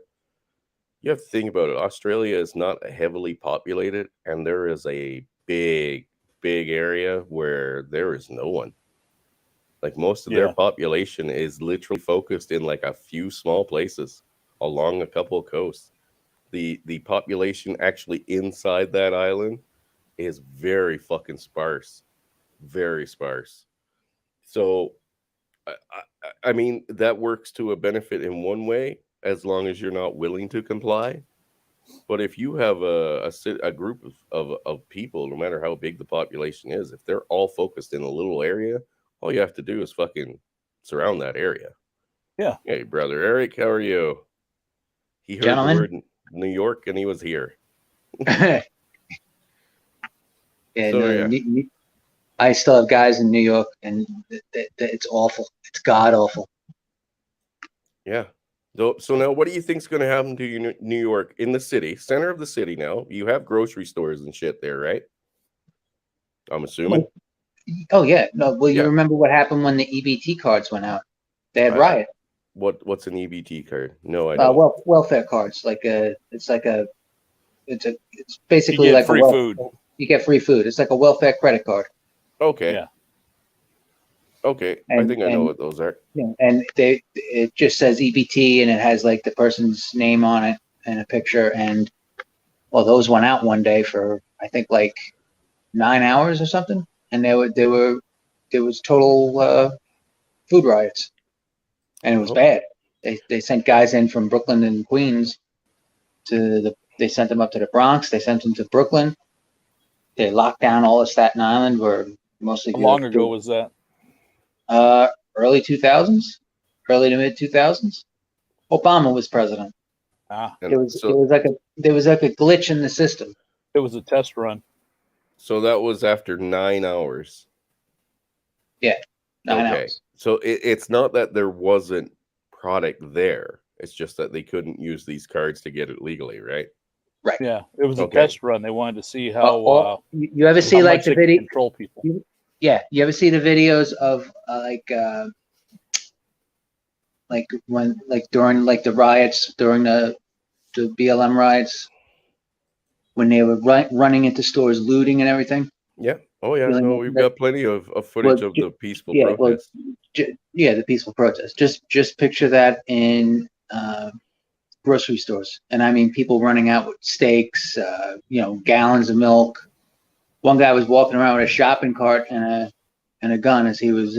you have to think about it. Australia is not heavily populated, and there is a big area where there is no one. Like most of their population is literally focused in like a few small places along a couple of coasts. The population actually inside that island is very fucking sparse. Very sparse. So I mean, that works to a benefit in one way, as long as you're not willing to comply. But if you have a group of people, no matter how big the population is, if they're all focused in a little area, all you have to do is fucking surround that area. Yeah. Hey, brother Eric, how are you? He heard Gentlemen. the word New York and he was here. Yeah, So, no, yeah. I still have guys in New York, and it's awful. It's god awful. Yeah. So now, what do you think's going to happen to you, New York, in the city, center of the city? Now you have grocery stores and shit there, right? I'm assuming. Oh yeah, no. Well, you Yeah. remember what happened when the EBT cards went out? They had riot. What's an EBT card? No, I don't. Welfare cards. It's basically You get like free food. You get free food. It's like a welfare credit card. Okay. Yeah. Okay. I And- think I know and- what those are. Yeah, and it just says EBT, and it has like the person's name on it and a picture. And well, those went out one day for I think like 9 hours or something, and there was total food riots. and it was bad. They sent guys in from Brooklyn and Queens they sent them up to the Bronx. They sent them to Brooklyn. They locked down all of Staten Island, where mostly. How long ago was that? Early 2000s, early to mid 2000s. Obama was president. There was like a glitch in the system. It was a test run. So that was after 9 hours. Yeah, 9 hours. So it's not that there wasn't product there. It's just that they couldn't use these cards to get it legally, right? Right. Yeah, it was a test run. They wanted to see how. You ever see like the video? Control people. You ever see the videos of during the riots, during the BLM riots, when they were running into stores, looting and everything? Yeah. Oh yeah. No, we've got plenty of footage of the peaceful protest. The peaceful protest. Just picture that in grocery stores, and I mean people running out with steaks, gallons of milk. One guy was walking around with a shopping cart and a gun as he was,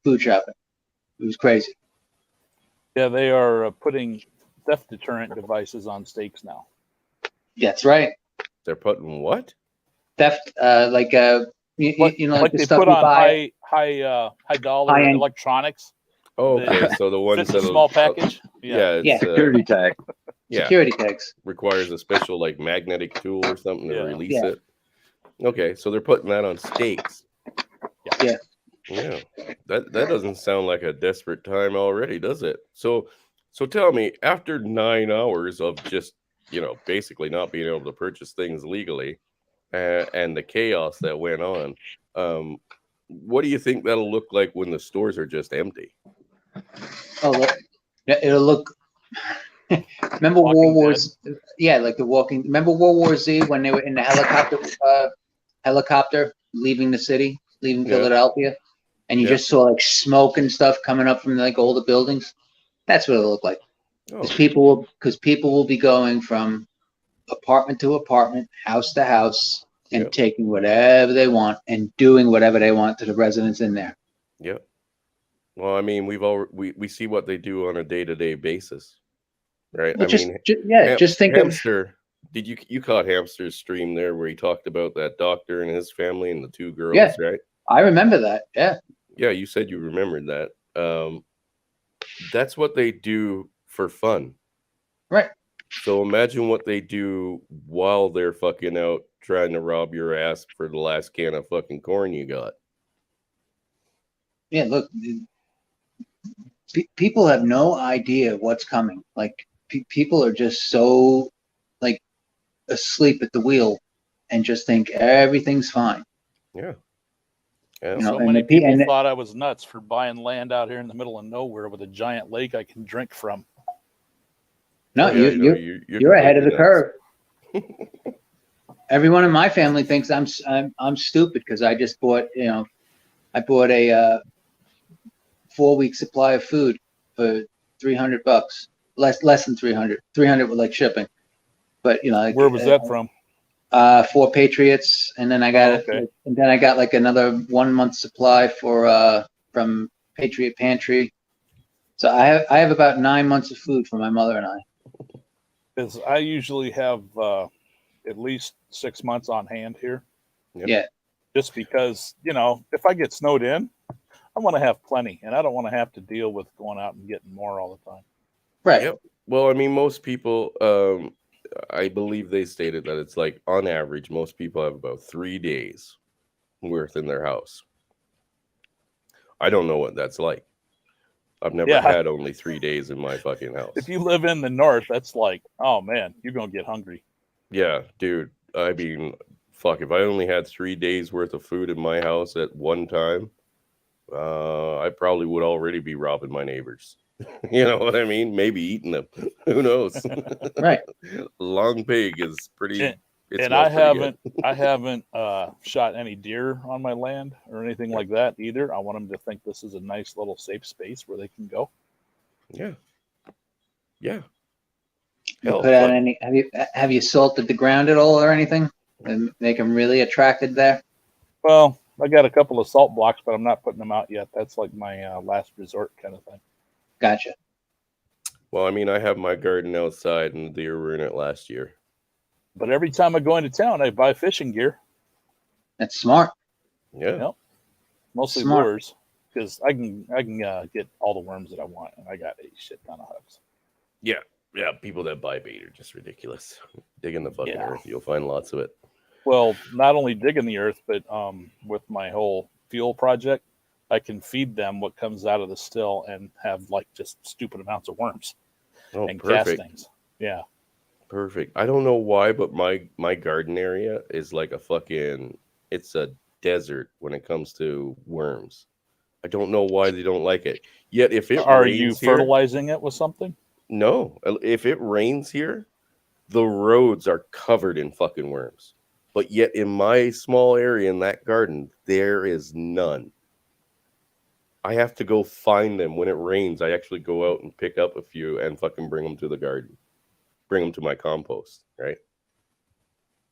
food shopping. It was crazy. Yeah, they are putting theft deterrent devices on steaks now. That's right. They're putting what? Theft, like the they stuff put you on buy. high dollar High-end. electronics. Oh, okay. So the ones that small package. It's, security tag. Yeah. Security tags. Requires a special like magnetic tool or something to release Yeah. it. Okay, so they're putting that on steaks. Yeah. Yeah. That doesn't sound like a desperate time already, does it? So tell me, after 9 hours of just, basically not being able to purchase things legally and the chaos that went on, what do you think that'll look like when the stores are just empty? Oh, it'll look. Remember World War Z? Yeah, like the Walking. Remember World War Z when they were in the helicopter leaving the city, leaving Philadelphia, and you just saw like smoke and stuff coming up from like all the buildings. That's what it'll look like. Because people will be going from apartment to apartment, house to house, and taking whatever they want and doing whatever they want to the residents in there. Yep. Well, I mean, we see what they do on a day-to-day basis, right? Well, just think Hamster. Did you caught Hamster's stream there where he talked about that doctor and his family and the two girls, right? I remember that. Yeah. Yeah, you said you remembered that. That's what they do for fun. Right. So imagine what they do while they're fucking out trying to rob your ass for the last can of fucking corn you got. Yeah, look, people have no idea what's coming. Like people are just so like asleep at the wheel and just think everything's fine. Yeah. So many people thought I was nuts for buying land out here in the middle of nowhere with a giant lake I can drink from. No, you're ahead of the curve. Everyone in my family thinks I'm stupid because I just bought I bought a 4-week supply of food for $300, less than 300 with like shipping. But where was that from? 4 Patriots, and then I got like another 1 month supply from Patriot Pantry. So I have about 9 months of food for my mother and I. Because I usually have at least 6 months on hand here. Yeah. Just because, if I get snowed in, I want to have plenty, and I don't want to have to deal with going out and getting more all the time. Right. Yep. Well, I mean, most people, I believe they stated that it's like on average, most people have about 3 days worth in their house. I don't know what that's like. I've never had only 3 days in my fucking house. If you live in the north, that's like, oh man, you're going to get hungry. Yeah, dude. I mean, fuck, if I only had 3 days worth of food in my house at one time, I probably would already be robbing my neighbors. You know what I mean? Maybe eating them. Who knows? Right. Long pig is pretty. And I haven't shot any deer on my land or anything like that either. I want them to think this is a nice little safe space where they can go. Yeah. Yeah. Have you salted the ground at all or anything and make them really attracted there? Well, I got a couple of salt blocks, but I'm not putting them out yet. That's like my last resort kind of thing. Gotcha. Well, I mean, I have my garden outside, and the deer were in it last year. But every time I go into town, I buy fishing gear. That's smart. Yeah. Yep. Mostly Smart. lures, because I can get all the worms that I want, and I got a shit ton of hooks. Yeah. Yeah. People that buy bait are just ridiculous. Dig in the fucking Yeah. earth. You'll find lots of it. Well, not only digging the earth, but with my whole fuel project, I can feed them what comes out of the still and have like just stupid amounts of worms and perfect. castings. Yeah. Perfect. I don't know why, but my garden area is like it's a desert when it comes to worms. I don't know why they don't like it. Yet if it Are rains you here, fertilizing it with something? no. If it rains here, the roads are covered in fucking worms. But yet in my small area in that garden, there is none. I have to go find them when it rains. I actually go out and pick up a few and fucking bring them to the garden. Bring them to my compost, right?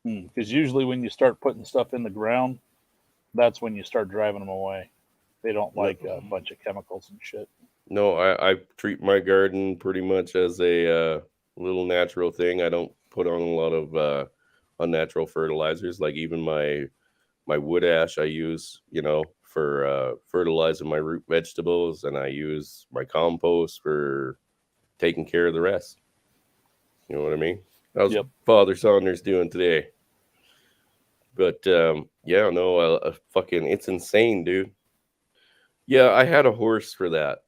Because usually when you start putting stuff in the ground, that's when you start driving them away. They don't like a bunch of chemicals and shit. No, I treat my garden pretty much as a little natural thing. I don't put on a lot of unnatural fertilizers. Like even my wood ash I use, for fertilizing my root vegetables, and I use my compost for taking care of the rest. You know what I mean? How's Father Saunders doing today? But fucking, it's insane, dude. Yeah, I had a horse for that,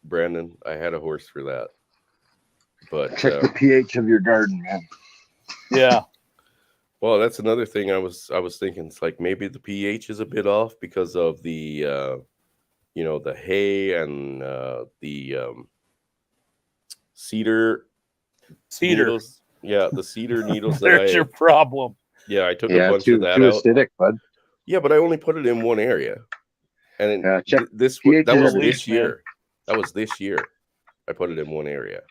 Brandon. I had a horse for that. But check the pH of your garden, man. Yeah. Well, that's another thing I was thinking. It's like maybe the pH is a bit off because of the the hay and the cedar needles. Yeah, the cedar needles. There's your problem. Yeah, I took a bunch of that too out. acidic, bud. Yeah, but I only put it in one area, and that was this year. That was this year. I put it in one area.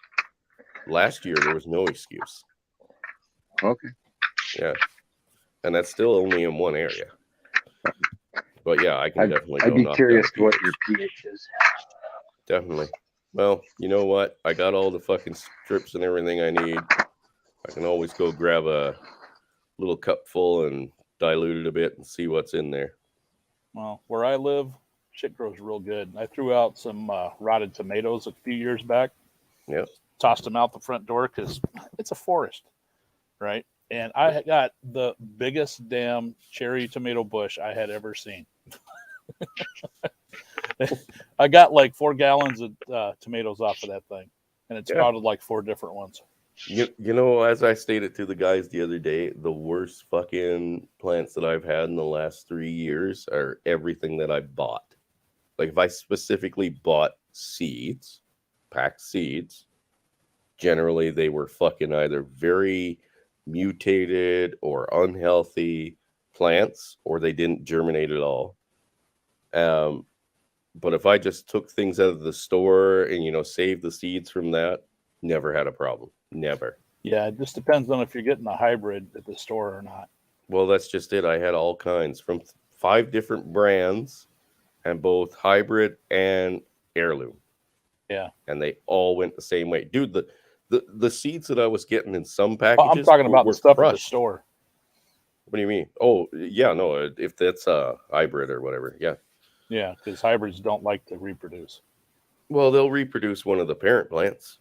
Last year there was no excuse. Okay. Yeah, and that's still only in one area. But yeah, I can definitely. I'd be curious what your pH is. Definitely. Well, you know what? I got all the fucking strips and everything I need. I can always go grab a little cup full and dilute it a bit and see what's in there. Well, where I live, shit grows real good. I threw out some rotted tomatoes a few years back. Yep. Tossed them out the front door because it's a forest, right? And I got the biggest damn cherry tomato bush I had ever seen. I got like 4 gallons of tomatoes off of that thing, and it sprouted like 4 different ones. You know, as I stated to the guys the other day, the worst fucking plants that I've had in the last 3 years are everything that I bought. Like if I specifically bought seeds, packed seeds, generally they were fucking either very mutated or unhealthy plants, or they didn't germinate at all. But if I just took things out of the store and saved the seeds from that, never had a problem. Never. Yeah, it just depends on if you're getting a hybrid at the store or not. Well, that's just it. I had all kinds from 5 different brands, and both hybrid and heirloom. Yeah, and they all went the same way, dude. The seeds that I was getting in some packages. I'm talking about the stuff crushed. at the store. What do you mean? Oh, yeah, no. If that's a hybrid or whatever, yeah. Yeah, because hybrids don't like to reproduce. Well, they'll reproduce one of the parent plants,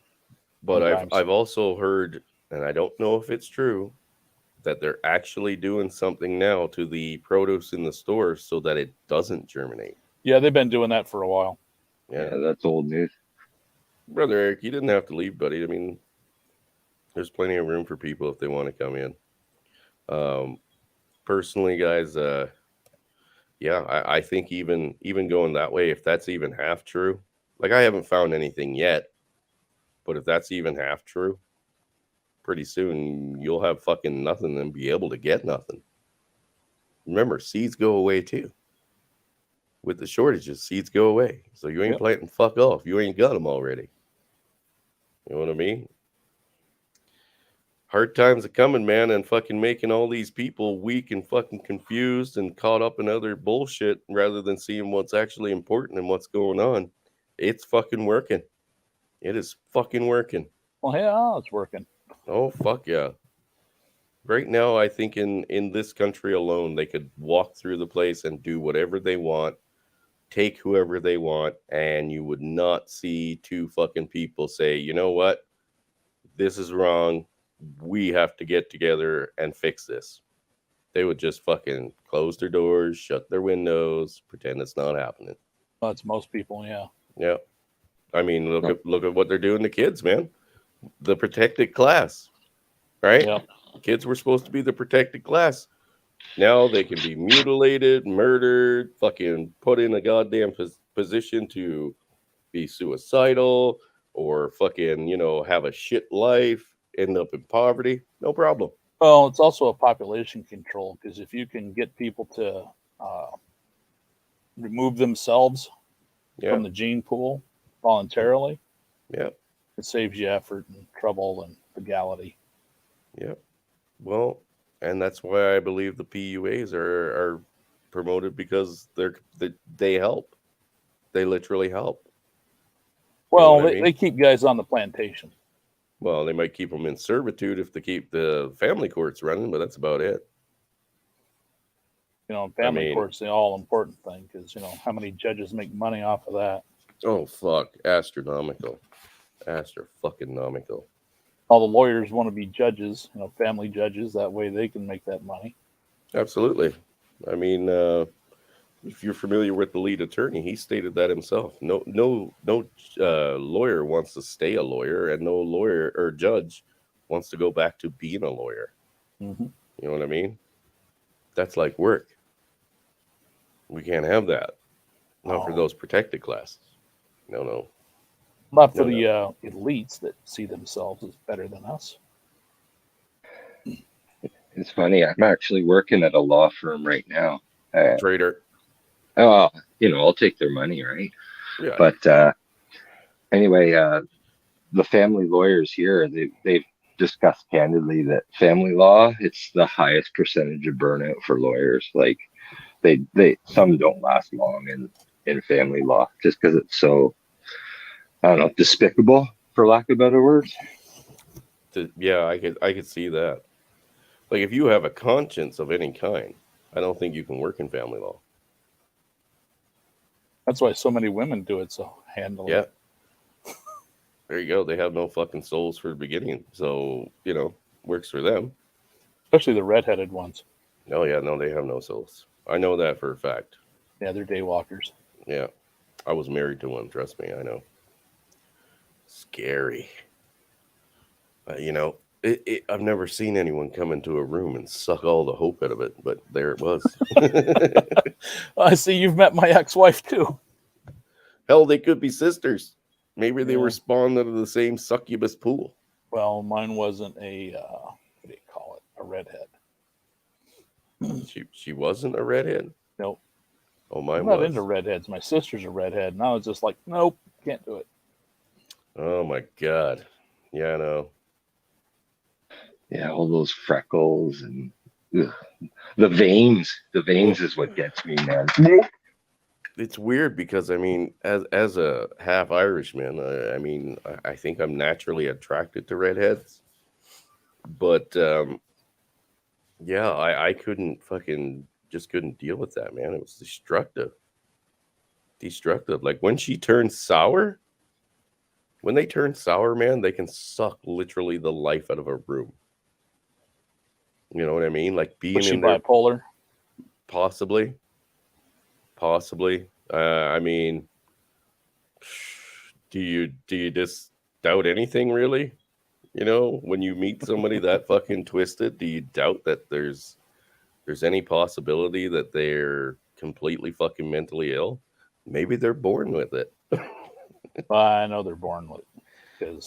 but Sometimes. I've also heard, and I don't know if it's true, that they're actually doing something now to the produce in the stores so that it doesn't germinate. Yeah, they've been doing that for a while. Yeah, that's old news. Brother Eric, you didn't have to leave, buddy. I mean, there's plenty of room for people if they want to come in. Personally, guys, I think even going that way, if that's even half true, like I haven't found anything yet, but if that's even half true, pretty soon you'll have fucking nothing and be able to get nothing. Remember, seeds go away too. With the shortages, seeds go away. So you ain't planting fuck off. You ain't got them already. You know what I mean? Hard times are coming, man, and fucking making all these people weak and fucking confused and caught up in other bullshit rather than seeing what's actually important and what's going on. It's fucking working. It is fucking working. Well, yeah, it's working. Oh, fuck yeah. Right now, I think in this country alone, they could walk through the place and do whatever they want, take whoever they want, and you would not see two fucking people say, you know what? This is wrong. We have to get together and fix this. They would just fucking close their doors, shut their windows, pretend it's not happening. That's most people, yeah. Yeah. I mean, look at what they're doing to kids, man. The protected class, right? Yeah. Kids were supposed to be the protected class. Now they can be mutilated, murdered, fucking put in a goddamn position to be suicidal or fucking, have a shit life, end up in poverty. No problem. Well, it's also a population control, because if you can get people to remove themselves from the gene pool voluntarily, it saves you effort and trouble and legality. Yeah. Well, and that's why I believe the PUAs are promoted, because they help. They literally help. Well, You know what I mean? they keep guys on the plantation. Well, they might keep them in servitude if they keep the family courts running, but that's about it. Family court's the all-important thing, because, how many judges make money off of that? Oh, fuck. Astronomical. Astro-fucking-nomical. All the lawyers want to be judges, family judges. That way they can make that money. Absolutely. I mean, if you're familiar with the lead attorney, he stated that himself. No lawyer wants to stay a lawyer, and no lawyer or judge wants to go back to being a lawyer. Mm-hmm. You know what I mean? That's like work. We can't have that. Not for those protected classes. No. Not for the elites that see themselves as better than us. It's funny. I'm actually working at a law firm right now. Trader. I'll take their money, right? Yeah. But anyway, the family lawyers here, they've discussed candidly that family law, it's the highest percentage of burnout for lawyers. Like they some don't last long in family law just because it's so, I don't know, despicable, for lack of better words. Yeah, I could see that. Like, if you have a conscience of any kind, I don't think you can work in family law. That's why so many women do it so handily. Yeah. There you go. They have no fucking souls for the beginning. So, works for them. Especially the redheaded ones. Oh, yeah. No, they have no souls. I know that for a fact. Yeah, they're daywalkers. Yeah. I was married to one. Trust me. I know. Scary. I've never seen anyone come into a room and suck all the hope out of it, but there it was. I see you've met my ex-wife too. Hell, they could be sisters. Maybe they were spawned out of the same succubus pool. Well, mine wasn't a what do you call it? A redhead. She wasn't a redhead? Nope. Oh, mine I'm not was. into redheads. My sister's a redhead, and I was just like, nope, can't do it. Oh my god. Yeah, I know. Yeah, all those freckles and the veins. The veins is what gets me, man. It's weird because, I mean, as a half Irishman, I think I'm naturally attracted to redheads. But, yeah, I couldn't deal with that, man. It was destructive. Like, when they turn sour, man, they can suck literally the life out of a room. You know what I mean? Like being Was she in there, bipolar? possibly. I mean, do you just doubt anything, really? When you meet somebody that fucking twisted, do you doubt that there's any possibility that they're completely fucking mentally ill? Maybe they're born with it. I know they're born with it.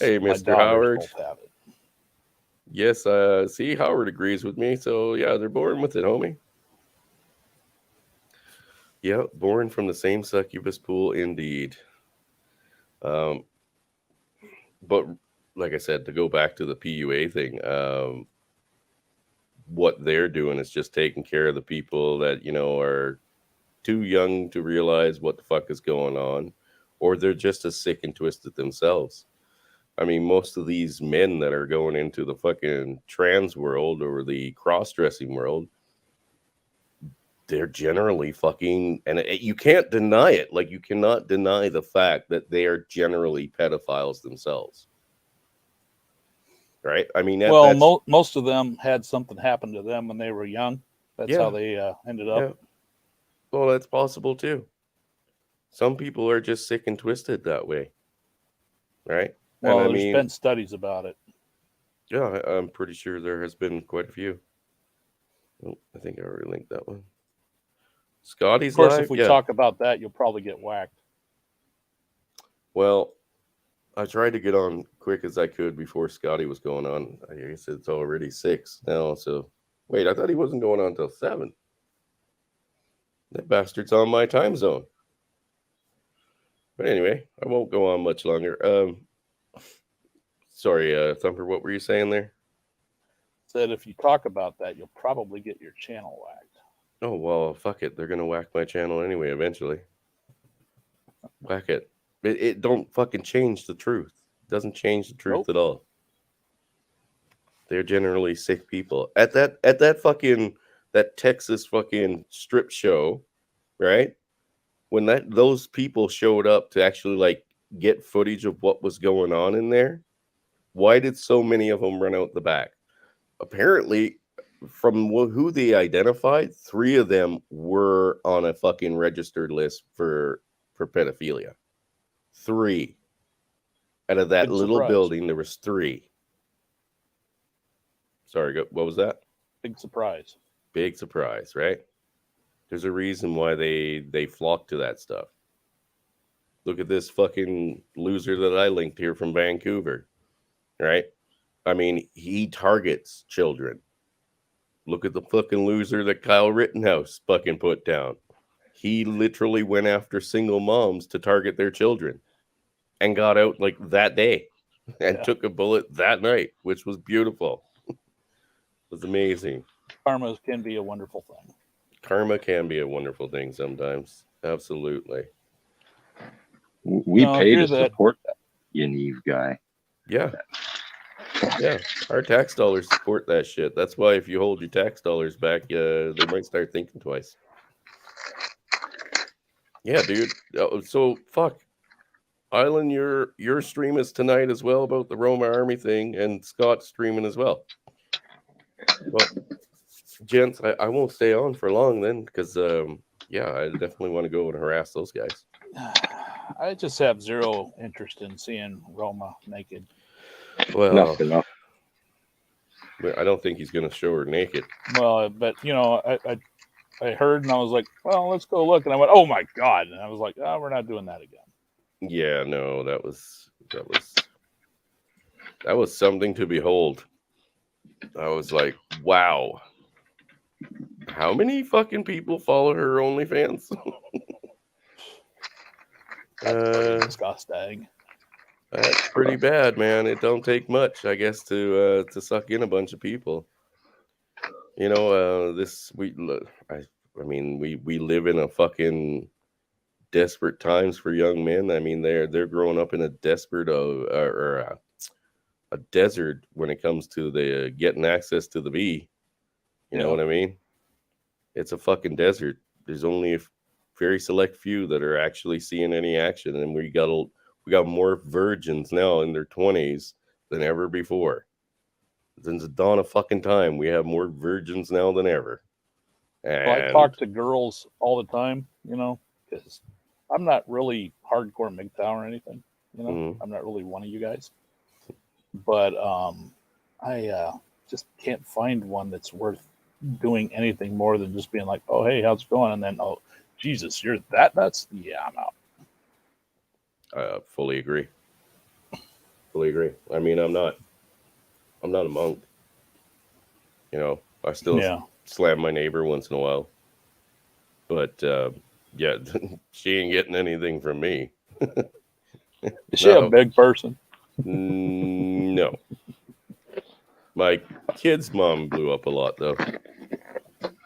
Hey, my Mr. daughters Howard. both have it. Yes, see, Howard agrees with me. So, yeah, they're born with it, homie. Yeah, born from the same succubus pool, indeed. But like I said, to go back to the PUA thing, what they're doing is just taking care of the people that, are too young to realize what the fuck is going on, or they're just as sick and twisted themselves. I mean, most of these men that are going into the fucking trans world or the cross-dressing world, they're generally fucking, and you can't deny it. Like, you cannot deny the fact that they are generally pedophiles themselves. Right? I mean, most of them had something happen to them when they were young. That's how they ended up. Yeah. Well, that's possible too. Some people are just sick and twisted that way. Right? Well, and there's been studies about it. Yeah, I'm pretty sure there has been quite a few. Oh, I think I already linked that one. Scotty's Of course, live? if we Yeah. talk about that, you'll probably get whacked. Well, I tried to get on quick as I could before Scotty was going on. I guess it's already 6 now. So, wait, I thought he wasn't going on until 7. That bastard's on my time zone. But anyway, I won't go on much longer. Sorry, Thumper, what were you saying there? Said if you talk about that, you'll probably get your channel whacked. Oh, well, fuck it. They're going to whack my channel anyway, eventually. Whack it. It don't fucking change the truth. It doesn't change the truth at all. They're generally sick people. At that fucking, that Texas fucking strip show, right? When those people showed up to actually like get footage of what was going on in there, why did so many of them run out the back? Apparently, from who they identified, 3 of them were on a fucking registered list for pedophilia. 3 out of that little building, there was 3. Sorry, what was that? Big surprise. Big surprise, right? There's a reason why they flock to that stuff. Look at this fucking loser that I linked here from Vancouver, right? I mean, he targets children. Look at the fucking loser that Kyle Rittenhouse fucking put down. He literally went after single moms to target their children and got out like that day and took a bullet that night, which was beautiful. It was amazing. Karma can be a wonderful thing. Karma can be a wonderful thing sometimes. Absolutely. We pay to support that Yaniv guy. Yeah. Yeah. Our tax dollars support that shit. That's why if you hold your tax dollars back, they might start thinking twice. Yeah, dude. So, fuck. Island, your stream is tonight as well about the Roma Army thing, and Scott's streaming as well. Well, gents, I won't stay on for long then, because yeah, I definitely want to go and harass those guys. I just have zero interest in seeing Roma naked. Well, I don't think he's going to show her naked. Well, but you know, I heard and I was like, well, let's go look, and I went, oh my god, and I was like, oh, we're not doing that again. Yeah, no, that was something to behold. I was like, wow. How many fucking people follow her OnlyFans? Disgusting. That's pretty bad, man. It don't take much, I guess, to suck in a bunch of people. You know, I mean, we live in a fucking desperate times for young men. I mean, they're growing up in a desperate a desert when it comes to the getting access to the V. You know what I mean? It's a fucking desert. There's only a very select few that are actually seeing any action, and we got more virgins now in their 20s than ever before. Since the dawn of fucking time, we have more virgins now than ever. And well, I talk to girls all the time, you know, because I'm not really hardcore MGTOW or anything, you know. I'm not really one of you guys. But I just can't find one that's worth doing anything more than just being like, oh, hey, how's it going? And then, oh, Jesus, you're that nuts? Yeah, I'm out. I fully agree. Fully agree. I mean, I'm not a monk. You know, I still slam my neighbor once in a while. But, yeah, she ain't getting anything from me. Is she a big person? No. My kid's mom blew up a lot, though.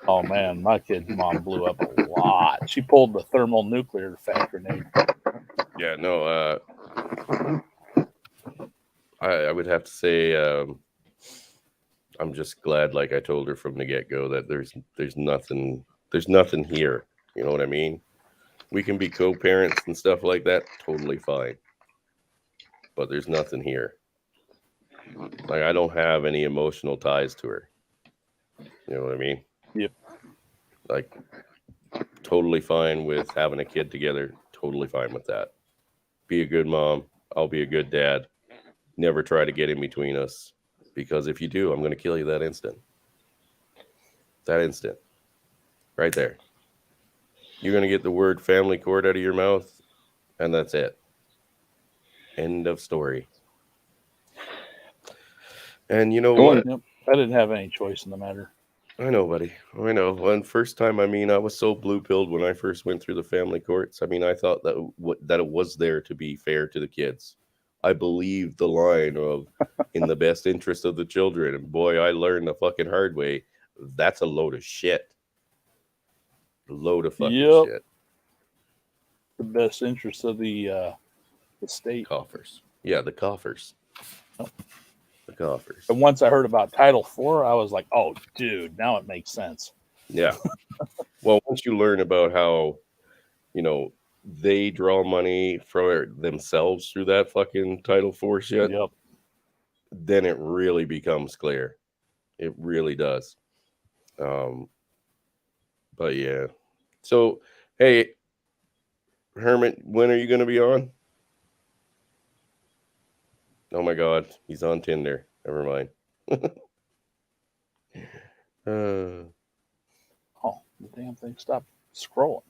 Oh, man, my kid's mom blew up a lot. She pulled the thermonuclear fast grenade. Yeah, no, I would have to say I'm just glad, like I told her from the get-go, that there's nothing here. You know what I mean? We can be co-parents and stuff like that, totally fine. But there's nothing here. Like, I don't have any emotional ties to her. You know what I mean? Yep. Like, totally fine with having a kid together. Totally fine with that. Be a good mom. I'll be a good dad. Never try to get in between us. Because if you do, I'm going to kill you that instant. That instant. Right there. You're going to get the word family court out of your mouth, and that's it. End of story. And you know what? Yep. I didn't have any choice in the matter. I know, buddy. I know. When first time, I mean, I was so blue-pilled when I first went through the family courts. I mean, I thought that it was there to be fair to the kids. I believed the line of in the best interest of the children. And boy, I learned the fucking hard way. That's a load of shit. A load of fucking shit. The best interest of the state. Coffers. Yeah, the coffers. Oh. The coffers. And once I heard about Title IV, I was like, oh, dude, now it makes sense. Yeah. Well, once you learn about how, you know, they draw money for themselves through that fucking Title IV shit, yep, then it really becomes clear. It really does. But yeah. So, hey, Hermit, when are you going to be on? Oh my God, he's on Tinder. Never mind. Oh, the damn thing stopped scrolling.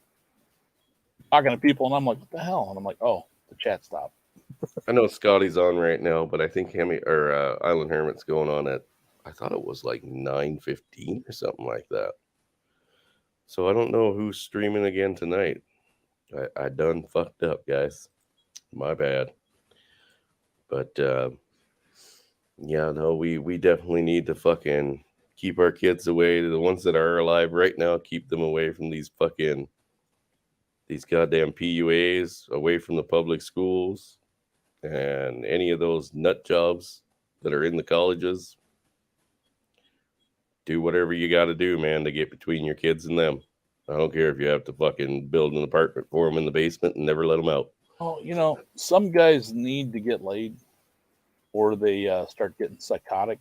Talking to people, and I'm like, what the hell? And I'm like, oh, the chat stopped. I know Scotty's on right now, but I think Island Hermit's going on at, I thought it was like 9:15 or something like that. So I don't know who's streaming again tonight. I done fucked up, guys. My bad. But yeah, no, we definitely need to fucking keep our kids away. The ones that are alive right now, keep them away from these goddamn PUAs, away from the public schools, and any of those nut jobs that are in the colleges. Do whatever you got to do, man, to get between your kids and them. I don't care if you have to fucking build an apartment for them in the basement and never let them out. Oh, you know, some guys need to get laid, or they start getting psychotic.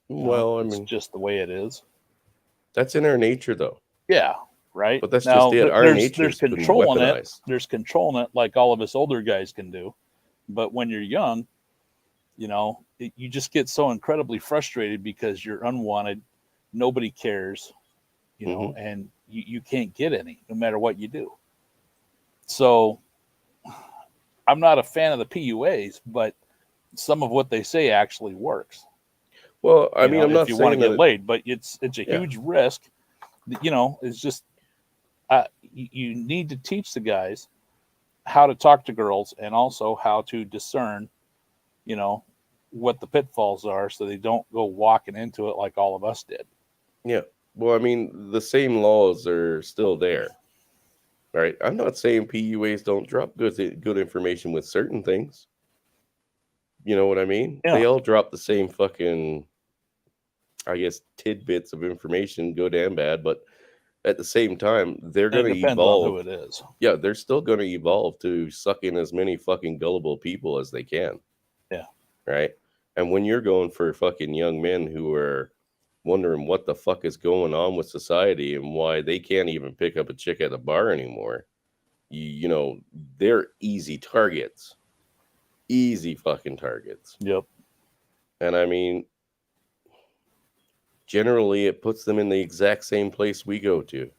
Well, I mean, it's just the way it is. That's in our nature, though. Yeah, right. But that's just it. Our nature there's controlling it. There's controlling it, like all of us older guys can do. But when you're young, you know, you just get so incredibly frustrated because you're unwanted. Nobody cares, you know, and you can't get any, no matter what you do. So I'm not a fan of the PUAs, but some of what they say actually works. Well, I mean, I'm not if you saying want to get that laid, but it's a huge risk. You know, it's just you need to teach the guys how to talk to girls and also how to discern, you know, what the pitfalls are so they don't go walking into it like all of us did. Yeah. Well, I mean, the same laws are still there. Right? I'm not saying PUAs don't drop good information with certain things. You know what I mean? Yeah. They all drop the same fucking, I guess, tidbits of information, good and bad, but at the same time, they're going to evolve. On who it is. Yeah, they're still going to evolve to suck in as many fucking gullible people as they can. Yeah. Right? And when you're going for fucking young men who are wondering what the fuck is going on with society and why they can't even pick up a chick at a bar anymore, you know, they're easy targets. Easy fucking targets. Yep. And I mean, generally it puts them in the exact same place we go to.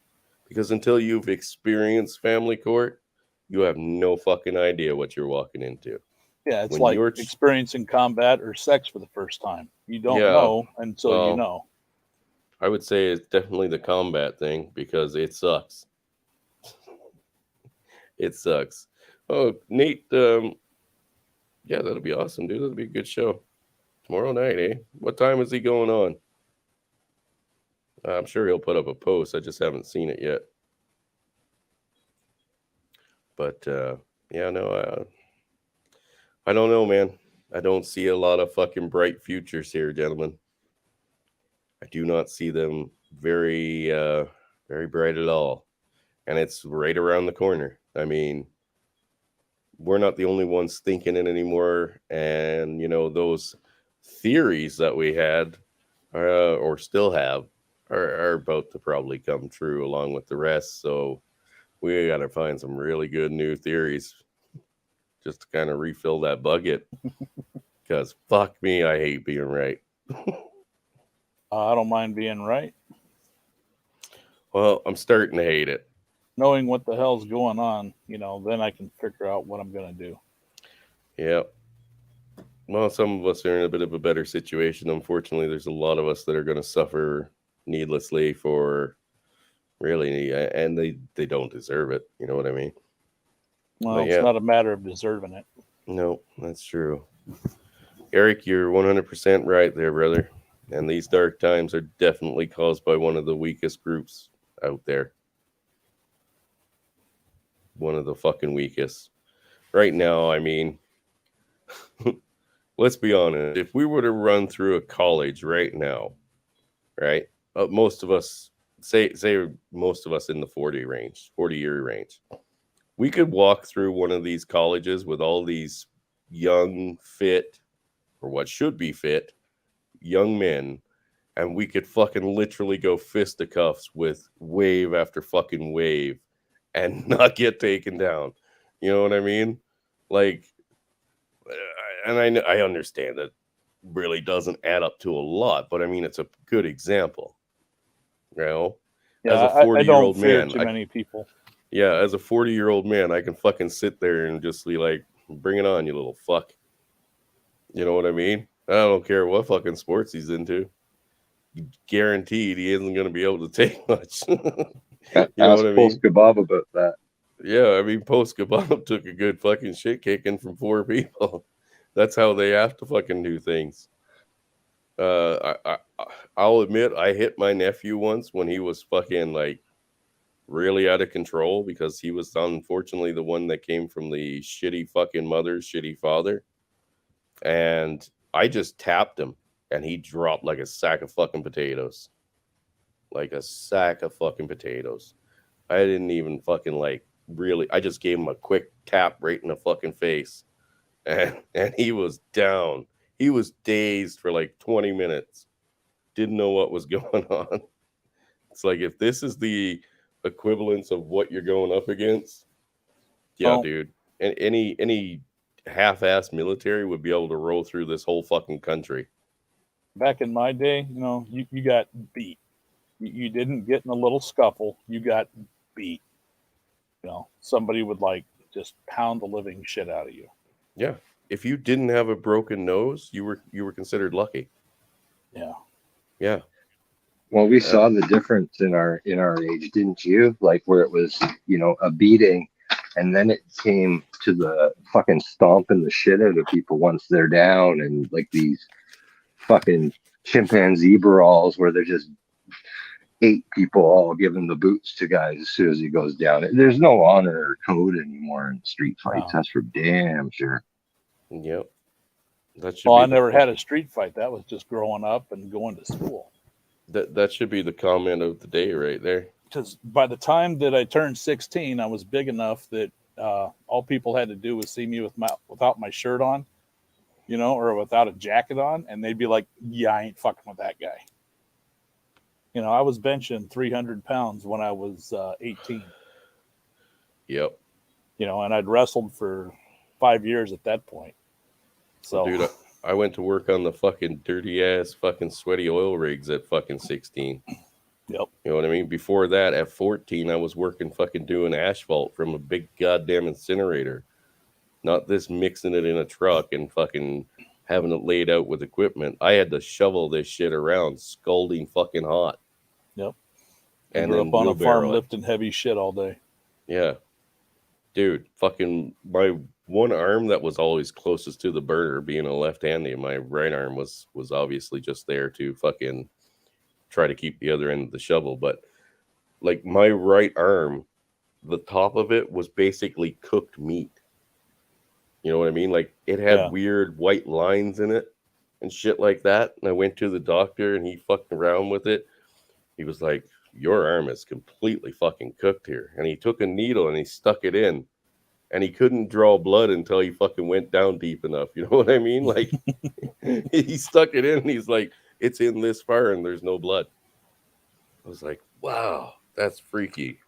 Because until you've experienced family court, you have no fucking idea what you're walking into. Yeah, it's like experiencing combat or sex for the first time. You don't know until you know. I would say it's definitely the combat thing because it sucks. It sucks. Oh, Nate, yeah, that'll be awesome, dude. That'll be a good show. Tomorrow night, eh? What time is he going on? I'm sure he'll put up a post. I just haven't seen it yet. But, yeah, no, I don't know, man. I don't see a lot of fucking bright futures here, gentlemen. I do not see them very, very bright at all. And it's right around the corner. I mean, we're not the only ones thinking it anymore. And, those theories that we had or still have are about to probably come true along with the rest. So we got to find some really good new theories just to kind of refill that bucket. Because fuck me, I hate being right. I don't mind being right. Well, I'm starting to hate it. Knowing what the hell's going on, then I can figure out what I'm going to do. Yeah. Well, some of us are in a bit of a better situation. Unfortunately, there's a lot of us that are going to suffer needlessly for really, and they don't deserve it. You know what I mean? Well, it's not a matter of deserving it. No, that's true. Eric, you're 100% right there, brother. And these dark times are definitely caused by one of the weakest groups out there. One of the fucking weakest. Right now, I mean, let's be honest. If we were to run through a college right now, right? Most of us, say most of us in the 40-year range, we could walk through one of these colleges with all these young, fit, or what should be fit, young men, and we could fucking literally go fisticuffs with wave after fucking wave and not get taken down. You know what I mean? Like, and I understand that really doesn't add up to a lot, but I mean, it's a good example. Yeah, as a 40-year-old man, too many people. Yeah, as a 40-year-old man, I can fucking sit there and just be like, bring it on, you little fuck. You know what I mean? I don't care what fucking sports he's into. Guaranteed he isn't going to be able to take much. You know what I mean? Post Kebab about that. Yeah, I mean, Post Kebab took a good fucking shit kicking from 4 people. That's how they have to fucking do things. I'll admit, I hit my nephew once when he was fucking like really out of control because he was unfortunately the one that came from the shitty fucking mother, shitty father. And I just tapped him and he dropped like a sack of fucking potatoes. Like a sack of fucking potatoes. I didn't even fucking like really, I just gave him a quick tap right in the fucking face. And he was down. He was dazed for like 20 minutes. Didn't know what was going on. It's like, if this is the equivalence of what you're going up against, yeah, dude. And any half-assed military would be able to roll through this whole fucking country. Back in my day, you got beat. You didn't get in a little scuffle. You got beat. Somebody would like just pound the living shit out of you. Yeah. If you didn't have a broken nose, you were considered lucky. Yeah. Yeah. Well, we saw the difference in our age, didn't you? Like where it was, a beating, and then it came to the fucking stomping the shit out of people once they're down, and like these fucking chimpanzee brawls where they're just 8 people all giving the boots to guys as soon as he goes down. There's no honor or code anymore in street fights. No. That's for damn sure. Yep. I never had a street fight. That was just growing up and going to school. That should be the comment of the day right there. Because by the time that I turned 16, I was big enough that all people had to do was see me without my shirt on, or without a jacket on, and they'd be like, "Yeah, I ain't fucking with that guy." I was benching 300 pounds when I was 18. Yep. And I'd wrestled for 5 years at that point. So, dude, I went to work on the fucking dirty ass fucking sweaty oil rigs at fucking 16. Yep. You know what I mean? Before that, at 14, I was working fucking doing asphalt from a big goddamn incinerator. Not this mixing it in a truck and fucking having it laid out with equipment. I had to shovel this shit around, scalding fucking hot. Yep. And grew then up on a farm lifting heavy shit all day. Yeah. Dude, fucking my one arm that was always closest to the burner, being a left-handy, my right arm was obviously just there to fucking try to keep the other end of the shovel. But like my right arm, the top of it was basically cooked meat. You know what I mean? Like it had Yeah. weird white lines in it and shit like that. And I went to the doctor and he fucked around with it. He was like, your arm is completely fucking cooked here. And he took a needle and he stuck it in. And he couldn't draw blood until he fucking went down deep enough. You know what I mean? Like he stuck it in and he's like, it's in this far and there's no blood. I was like, wow, that's freaky.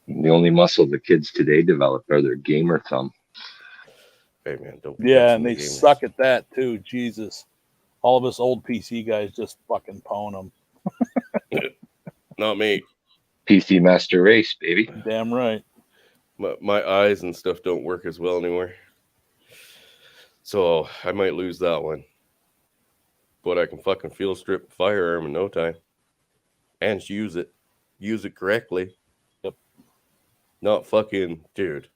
The only muscle the kids today develop are their gamer thumb. Hey man, don't. Yeah, and they suck at that too. Jesus, all of us old PC guys just fucking pwn them. Not me. PC Master Race, baby. Damn right. My eyes and stuff don't work as well anymore. So I might lose that one. But I can fucking field strip a firearm in no time. And use it. Use it correctly. Yep. Not fucking, dude.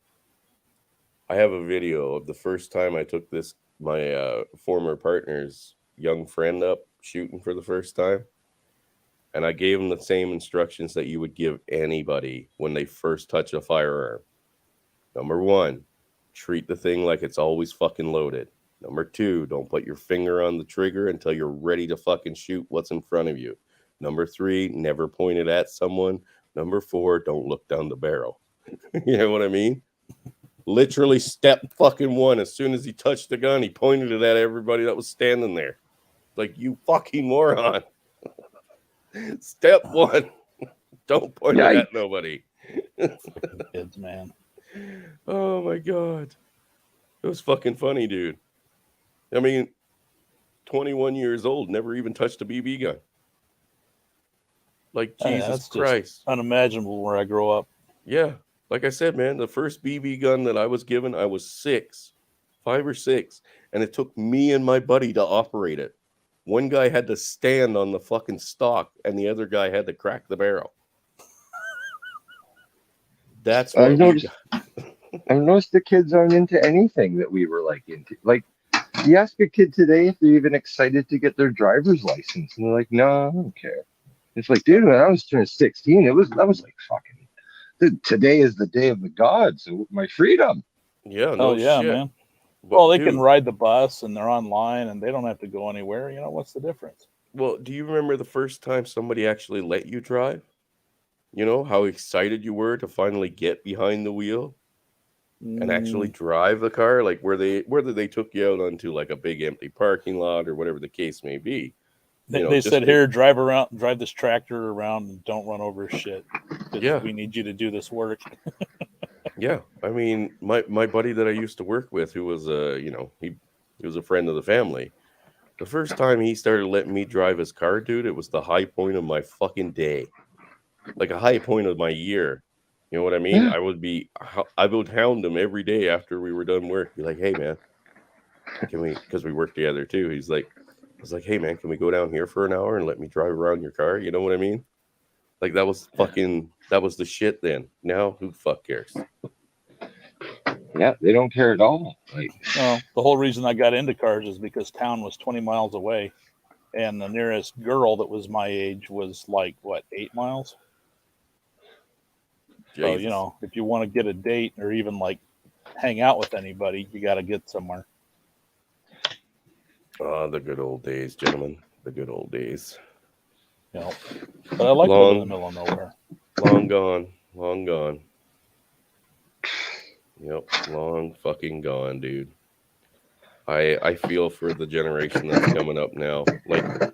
I have a video of the first time I took my former partner's young friend up shooting for the first time. And I gave him the same instructions that you would give anybody when they first touch a firearm. Number 1, treat the thing like it's always fucking loaded. Number 2, don't put your finger on the trigger until you're ready to fucking shoot what's in front of you. Number 3, never point it at someone. Number 4, don't look down the barrel. You know what I mean? Literally step fucking 1. As soon as he touched the gun, he pointed it at everybody that was standing there. Like, you fucking moron. Step 1, don't point it at nobody. Kids, man. Oh my god. It was fucking funny, dude. I mean, 21 years old, never even touched a BB gun. Like, Jesus that's Christ. just unimaginable where I grow up. Yeah. Like I said, man, the first BB gun that I was given, I was 5 or 6, and it took me and my buddy to operate it. One guy had to stand on the fucking stock, and the other guy had to crack the barrel. That's what I've noticed the kids aren't into anything that we were like into. Like, you ask a kid today if they're even excited to get their driver's license, and they're like, "No, I don't care." It's like, dude, when I was turning 16, I was like, fucking. Dude, today is the day of the gods, my freedom. Yeah, no shit. Man. But, well, they dude, can ride the bus and they're online and they don't have to go anywhere. You know, what's the difference? Well, do you remember the first time somebody actually let you drive? You know, how excited you were to finally get behind the wheel and actually drive the car? Like whether they took you out onto like a big empty parking lot or whatever the case may be. They said, here, drive this tractor around and don't run over shit. Yeah. We need you to do this work. Yeah. I mean, my buddy that I used to work with, who was he was a friend of the family. The first time he started letting me drive his car, dude, it was the high point of my fucking day. Like a high point of my year. You know what I mean? Yeah. I would hound him every day after we were done work. Be like, hey man, because we worked together too. I was like, hey man, can we go down here for an hour and let me drive around your car? You know what I mean? Like that was the shit then. Now who the fuck cares? Yeah, they don't care at all. Like, the whole reason I got into cars is because town was 20 miles away. And the nearest girl that was my age was like, 8 miles? Jesus. So, you know, if you want to get a date or even like hang out with anybody, you got to get somewhere. The good old days, gentlemen. The good old days. You know, but I like living in the middle of nowhere. Long gone. Long gone. Yep, long fucking gone, dude. I feel for the generation that's coming up now. Like,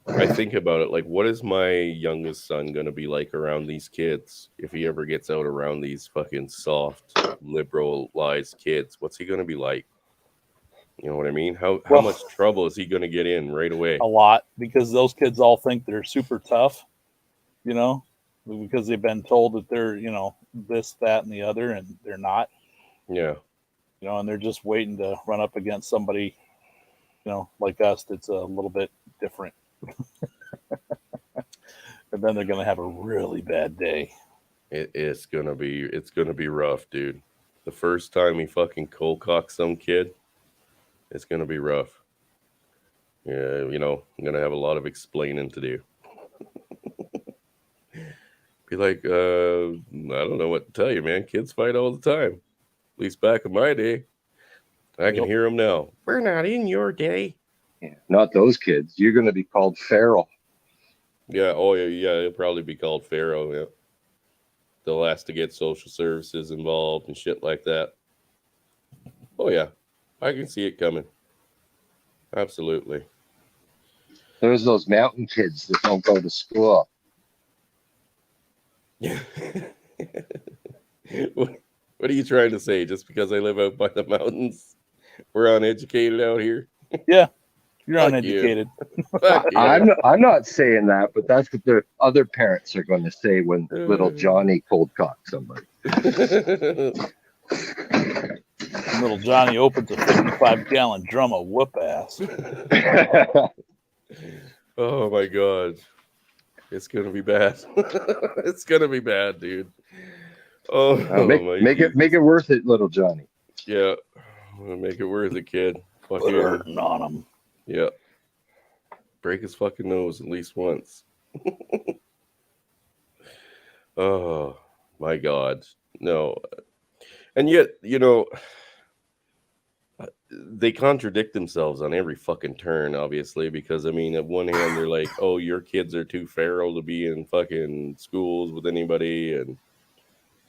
I think about it, like, what is my youngest son going to be like around these kids if he ever gets out around these fucking soft, liberalized kids? What's he going to be like? You know what I mean? How much trouble is he going to get in right away? A lot, because those kids all think they're super tough, you know, because they've been told that they're, you know, this, that, and the other, and they're not. Yeah. You know, and they're just waiting to run up against somebody, you know, like us that's a little bit different. And then they're gonna have a really bad day. It's gonna be rough, dude. The first time he fucking cold cocks some kid, it's gonna be rough. Yeah, you know, I'm gonna have a lot of explaining to do. Be like, I don't know what to tell you, man. Kids fight all the time. At least back in my day. I can hear them now. We're not in your day. Yeah, not those kids. You're going to be called feral. Yeah. Oh, yeah. It'll probably be called Pharaoh. Yeah. They'll ask to get social services involved and shit like that. Oh, yeah. I can see it coming. Absolutely. There's those mountain kids that don't go to school. What are you trying to say? Just because I live out by the mountains, we're uneducated out here? Yeah, you're Fuck uneducated. Fuck you. I'm not saying that, but that's what the other parents are going to say when little Johnny cold cocks somebody. Little Johnny opens a 55-gallon drum of whoop ass. Oh my god. It's gonna be bad. It's gonna be bad, dude. Oh, make it worth it, little Johnny. Yeah. I'm gonna make it worth it, kid. Burn on him. Yeah. Break his fucking nose at least once. Oh my god. No. And yet, they contradict themselves on every fucking turn, obviously, because I mean, at one hand they're like, oh, your kids are too feral to be in fucking schools with anybody, and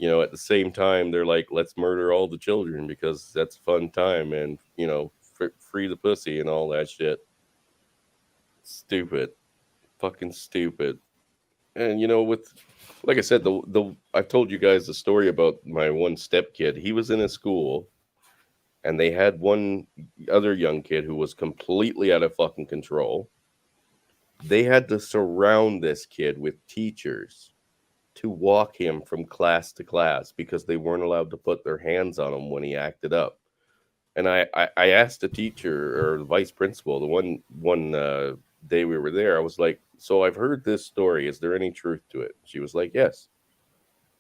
at the same time they're like, let's murder all the children because that's a fun time, and free the pussy and all that shit. Stupid. Fucking stupid. And like I said, I've told you guys the story about my one step kid. He was in a school and they had one other young kid who was completely out of fucking control. They had to surround this kid with teachers to walk him from class to class because they weren't allowed to put their hands on him when he acted up. And I asked the teacher or the vice principal, the one day we were there, I was like, so I've heard this story. Is there any truth to it? She was like, yes.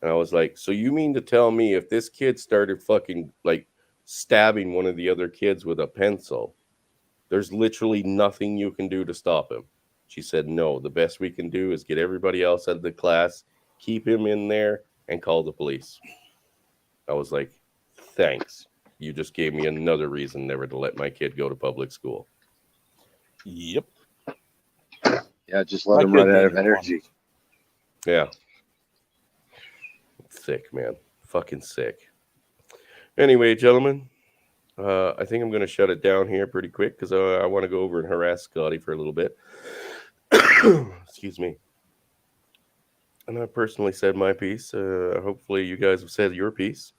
And I was like, so you mean to tell me if this kid started fucking like stabbing one of the other kids with a pencil, there's literally nothing you can do to stop him? She said, no, the best we can do is get everybody else out of the class, keep him in there, and call the police. I was like, thanks. You just gave me another reason never to let my kid go to public school. Yep. Yeah, just let him run out of energy. Yeah. Sick, man. Fucking sick. Anyway, gentlemen, I think I'm going to shut it down here pretty quick because I want to go over and harass Scotty for a little bit. Excuse me. And I personally said my piece. Hopefully you guys have said your piece.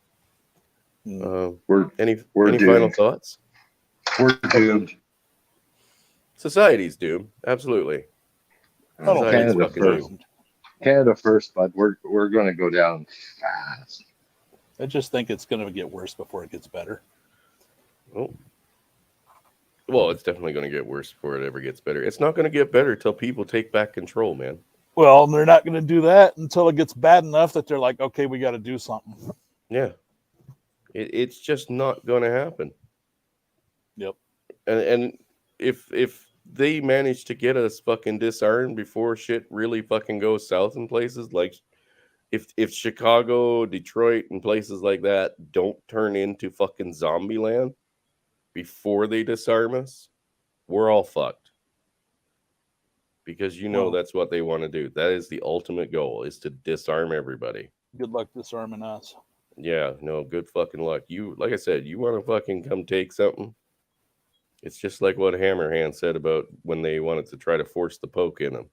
Any final thoughts? We're doomed. Society's doomed. Absolutely. Canada first, bud. We're going to go down fast. I just think it's going to get worse before it gets better. Oh. Well, it's definitely going to get worse before it ever gets better. It's not going to get better till people take back control, man. Well, they're not going to do that until it gets bad enough that they're like, okay, we got to do something. Yeah. It's just not going to happen. Yep. And if they manage to get us fucking disarmed before shit really fucking goes south in places like if Chicago, Detroit, and places like that don't turn into fucking zombie land before they disarm us, we're all fucked. Because that's what they want to do. That is the ultimate goal, is to disarm everybody. Good luck disarming us. Yeah, no, good fucking luck. Like I said, you want to fucking come take something? It's just like what Hammerhand said about when they wanted to try to force the poke in them.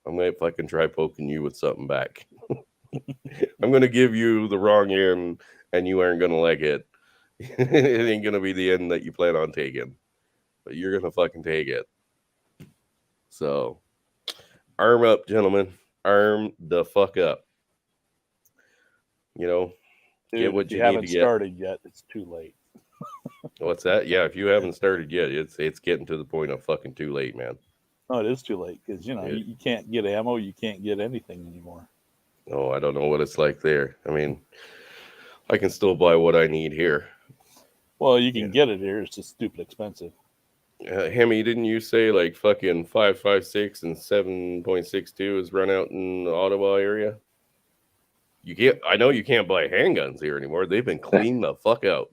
I'm going to fucking try poking you with something back. I'm going to give you the wrong end, and you aren't going to like it. It ain't going to be the end that you plan on taking. But you're going to fucking take it. So, arm up, gentlemen. Arm the fuck up. Dude, get what if you need haven't to get. started yet, it's too late. What's that? Yeah, if you haven't started yet, it's getting to the point of fucking too late, man. No, it is too late because you can't get ammo, you can't get anything anymore. Oh, I don't know what it's like there. I mean, I can still buy what I need here. Well, you can get it here. It's just stupid expensive. Hemi, didn't you say like fucking 5.56 and 7.62 is run out in the Ottawa area? I know you can't buy handguns here anymore. They've been cleaned the fuck out.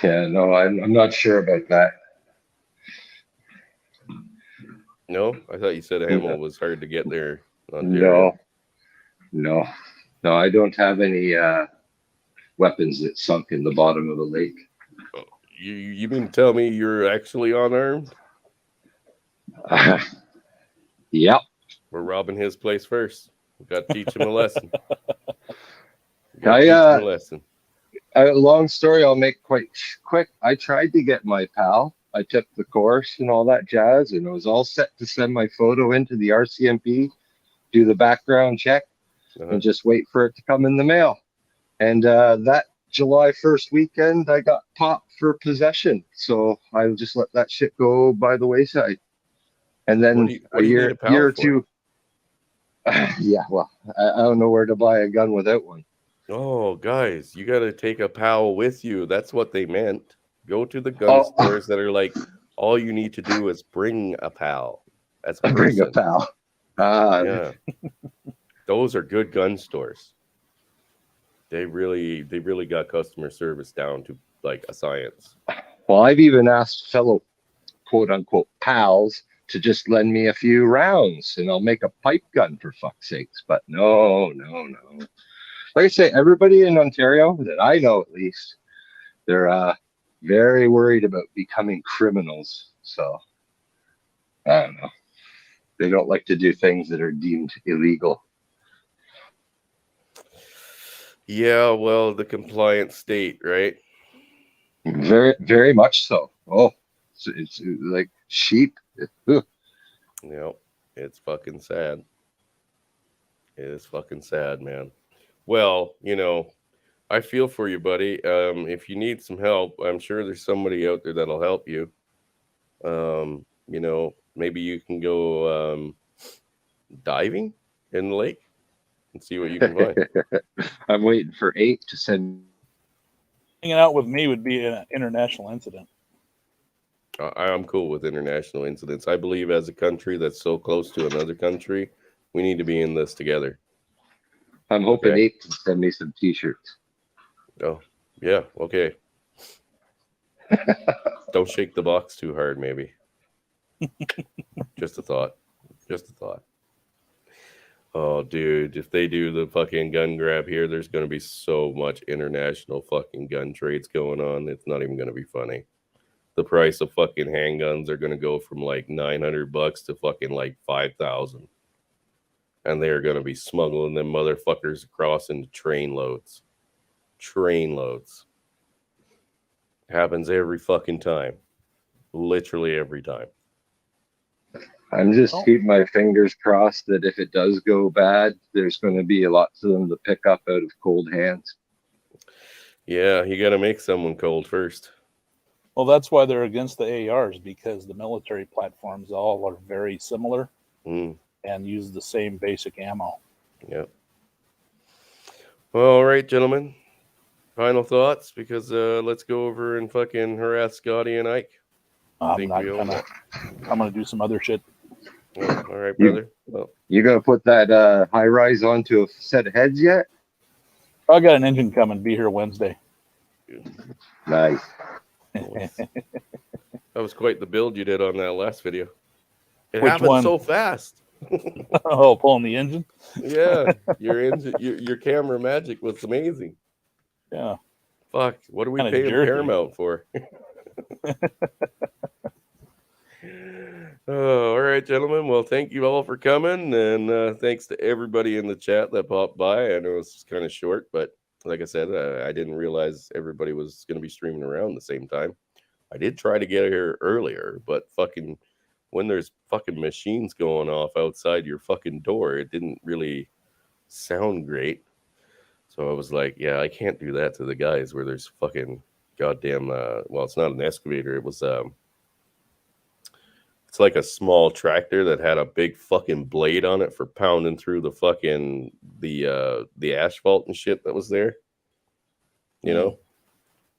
Yeah, no, I'm not sure about that. No, I thought you said ammo was hard to get there. No, no, no. I don't have any weapons that sunk in the bottom of a lake. You mean to tell me you're actually unarmed? Yep. We're robbing his place first. We got to teach him a lesson. Long story I'll make quite quick. I tried to get my pal. I took the course and all that jazz, and I was all set to send my photo into the RCMP, do the background check, and just wait for it to come in the mail. And that July 1st weekend, I got popped for possession. So I just let that shit go by the wayside. And then a year or two. Yeah, well, I don't know where to buy a gun without one. Oh, guys, you got to take a pal with you. That's what they meant. Go to the gun stores that are like, all you need to do is bring a pal. That's a bring a pal. Yeah, those are good gun stores. They really got customer service down to like a science. Well, I've even asked fellow quote unquote pals to just lend me a few rounds, and I'll make a pipe gun for fuck's sakes. But no. Like I say, everybody in Ontario that I know, at least, they're very worried about becoming criminals. So I don't know. They don't like to do things that are deemed illegal. Yeah, well, the compliant state, right? Very, very much so. Oh, it's like sheep. Yeah, it's fucking sad. It is fucking sad, man. Well, I feel for you, buddy. If you need some help, I'm sure there's somebody out there that'll help you. Maybe you can go diving in the lake and see what you can find. I'm waiting for 8 to send. Hanging out with me would be an international incident. I'm cool with international incidents. I believe as a country that's so close to another country, we need to be in this together. I'm hoping 8 to send me some t-shirts. Oh, yeah. Okay. Don't shake the box too hard, maybe. Just a thought. Oh, dude, if they do the fucking gun grab here, there's going to be so much international fucking gun trades going on. It's not even going to be funny. The price of fucking handguns are going to go from like $900 to fucking like $5,000. And they're going to be smuggling them motherfuckers across into train loads. Happens every fucking time. Literally every time. I'm just keeping my fingers crossed that if it does go bad, there's going to be lots of them to pick up out of cold hands. Yeah, you got to make someone cold first. Well, that's why they're against the ARs, because the military platforms all are very similar and use the same basic ammo. Yep. Well, all right, gentlemen. Final thoughts, because let's go over and fucking harass Scotty and Ike. I'm gonna do some other shit. Well, all right, brother. You gonna put that high rise onto a set of heads yet? I got an engine coming. Be here Wednesday. Nice. That was quite the build you did on that last video. It Which happened one? so fast. Oh, pulling the engine? Yeah, your camera magic was amazing. Yeah. Fuck, what do we Kinda pay jerky. Paramount for? All right, gentlemen. Well, thank you all for coming, and thanks to everybody in the chat that popped by. I know it's kind of short, but like I said, I didn't realize everybody was going to be streaming around the same time. I did try to get here earlier, but fucking when there's fucking machines going off outside your fucking door, it didn't really sound great. So I was like, yeah, I can't do that to the guys where there's fucking goddamn, well, it's not an excavator. It was, it's like a small tractor that had a big fucking blade on it for pounding through the fucking, the asphalt and shit that was there, you know?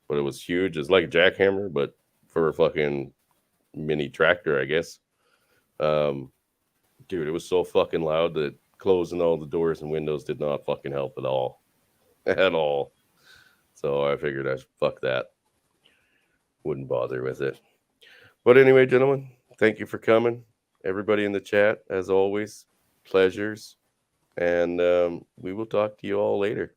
But it was huge. It's like a jackhammer, but for a fucking mini tractor, I guess. Dude, it was so fucking loud that closing all the doors and windows did not fucking help at all. At all. So I figured fuck that. wouldn't bother with it. But anyway, gentlemen, thank you for coming. Everybody in the chat, as always, pleasures. And we will talk to you all later.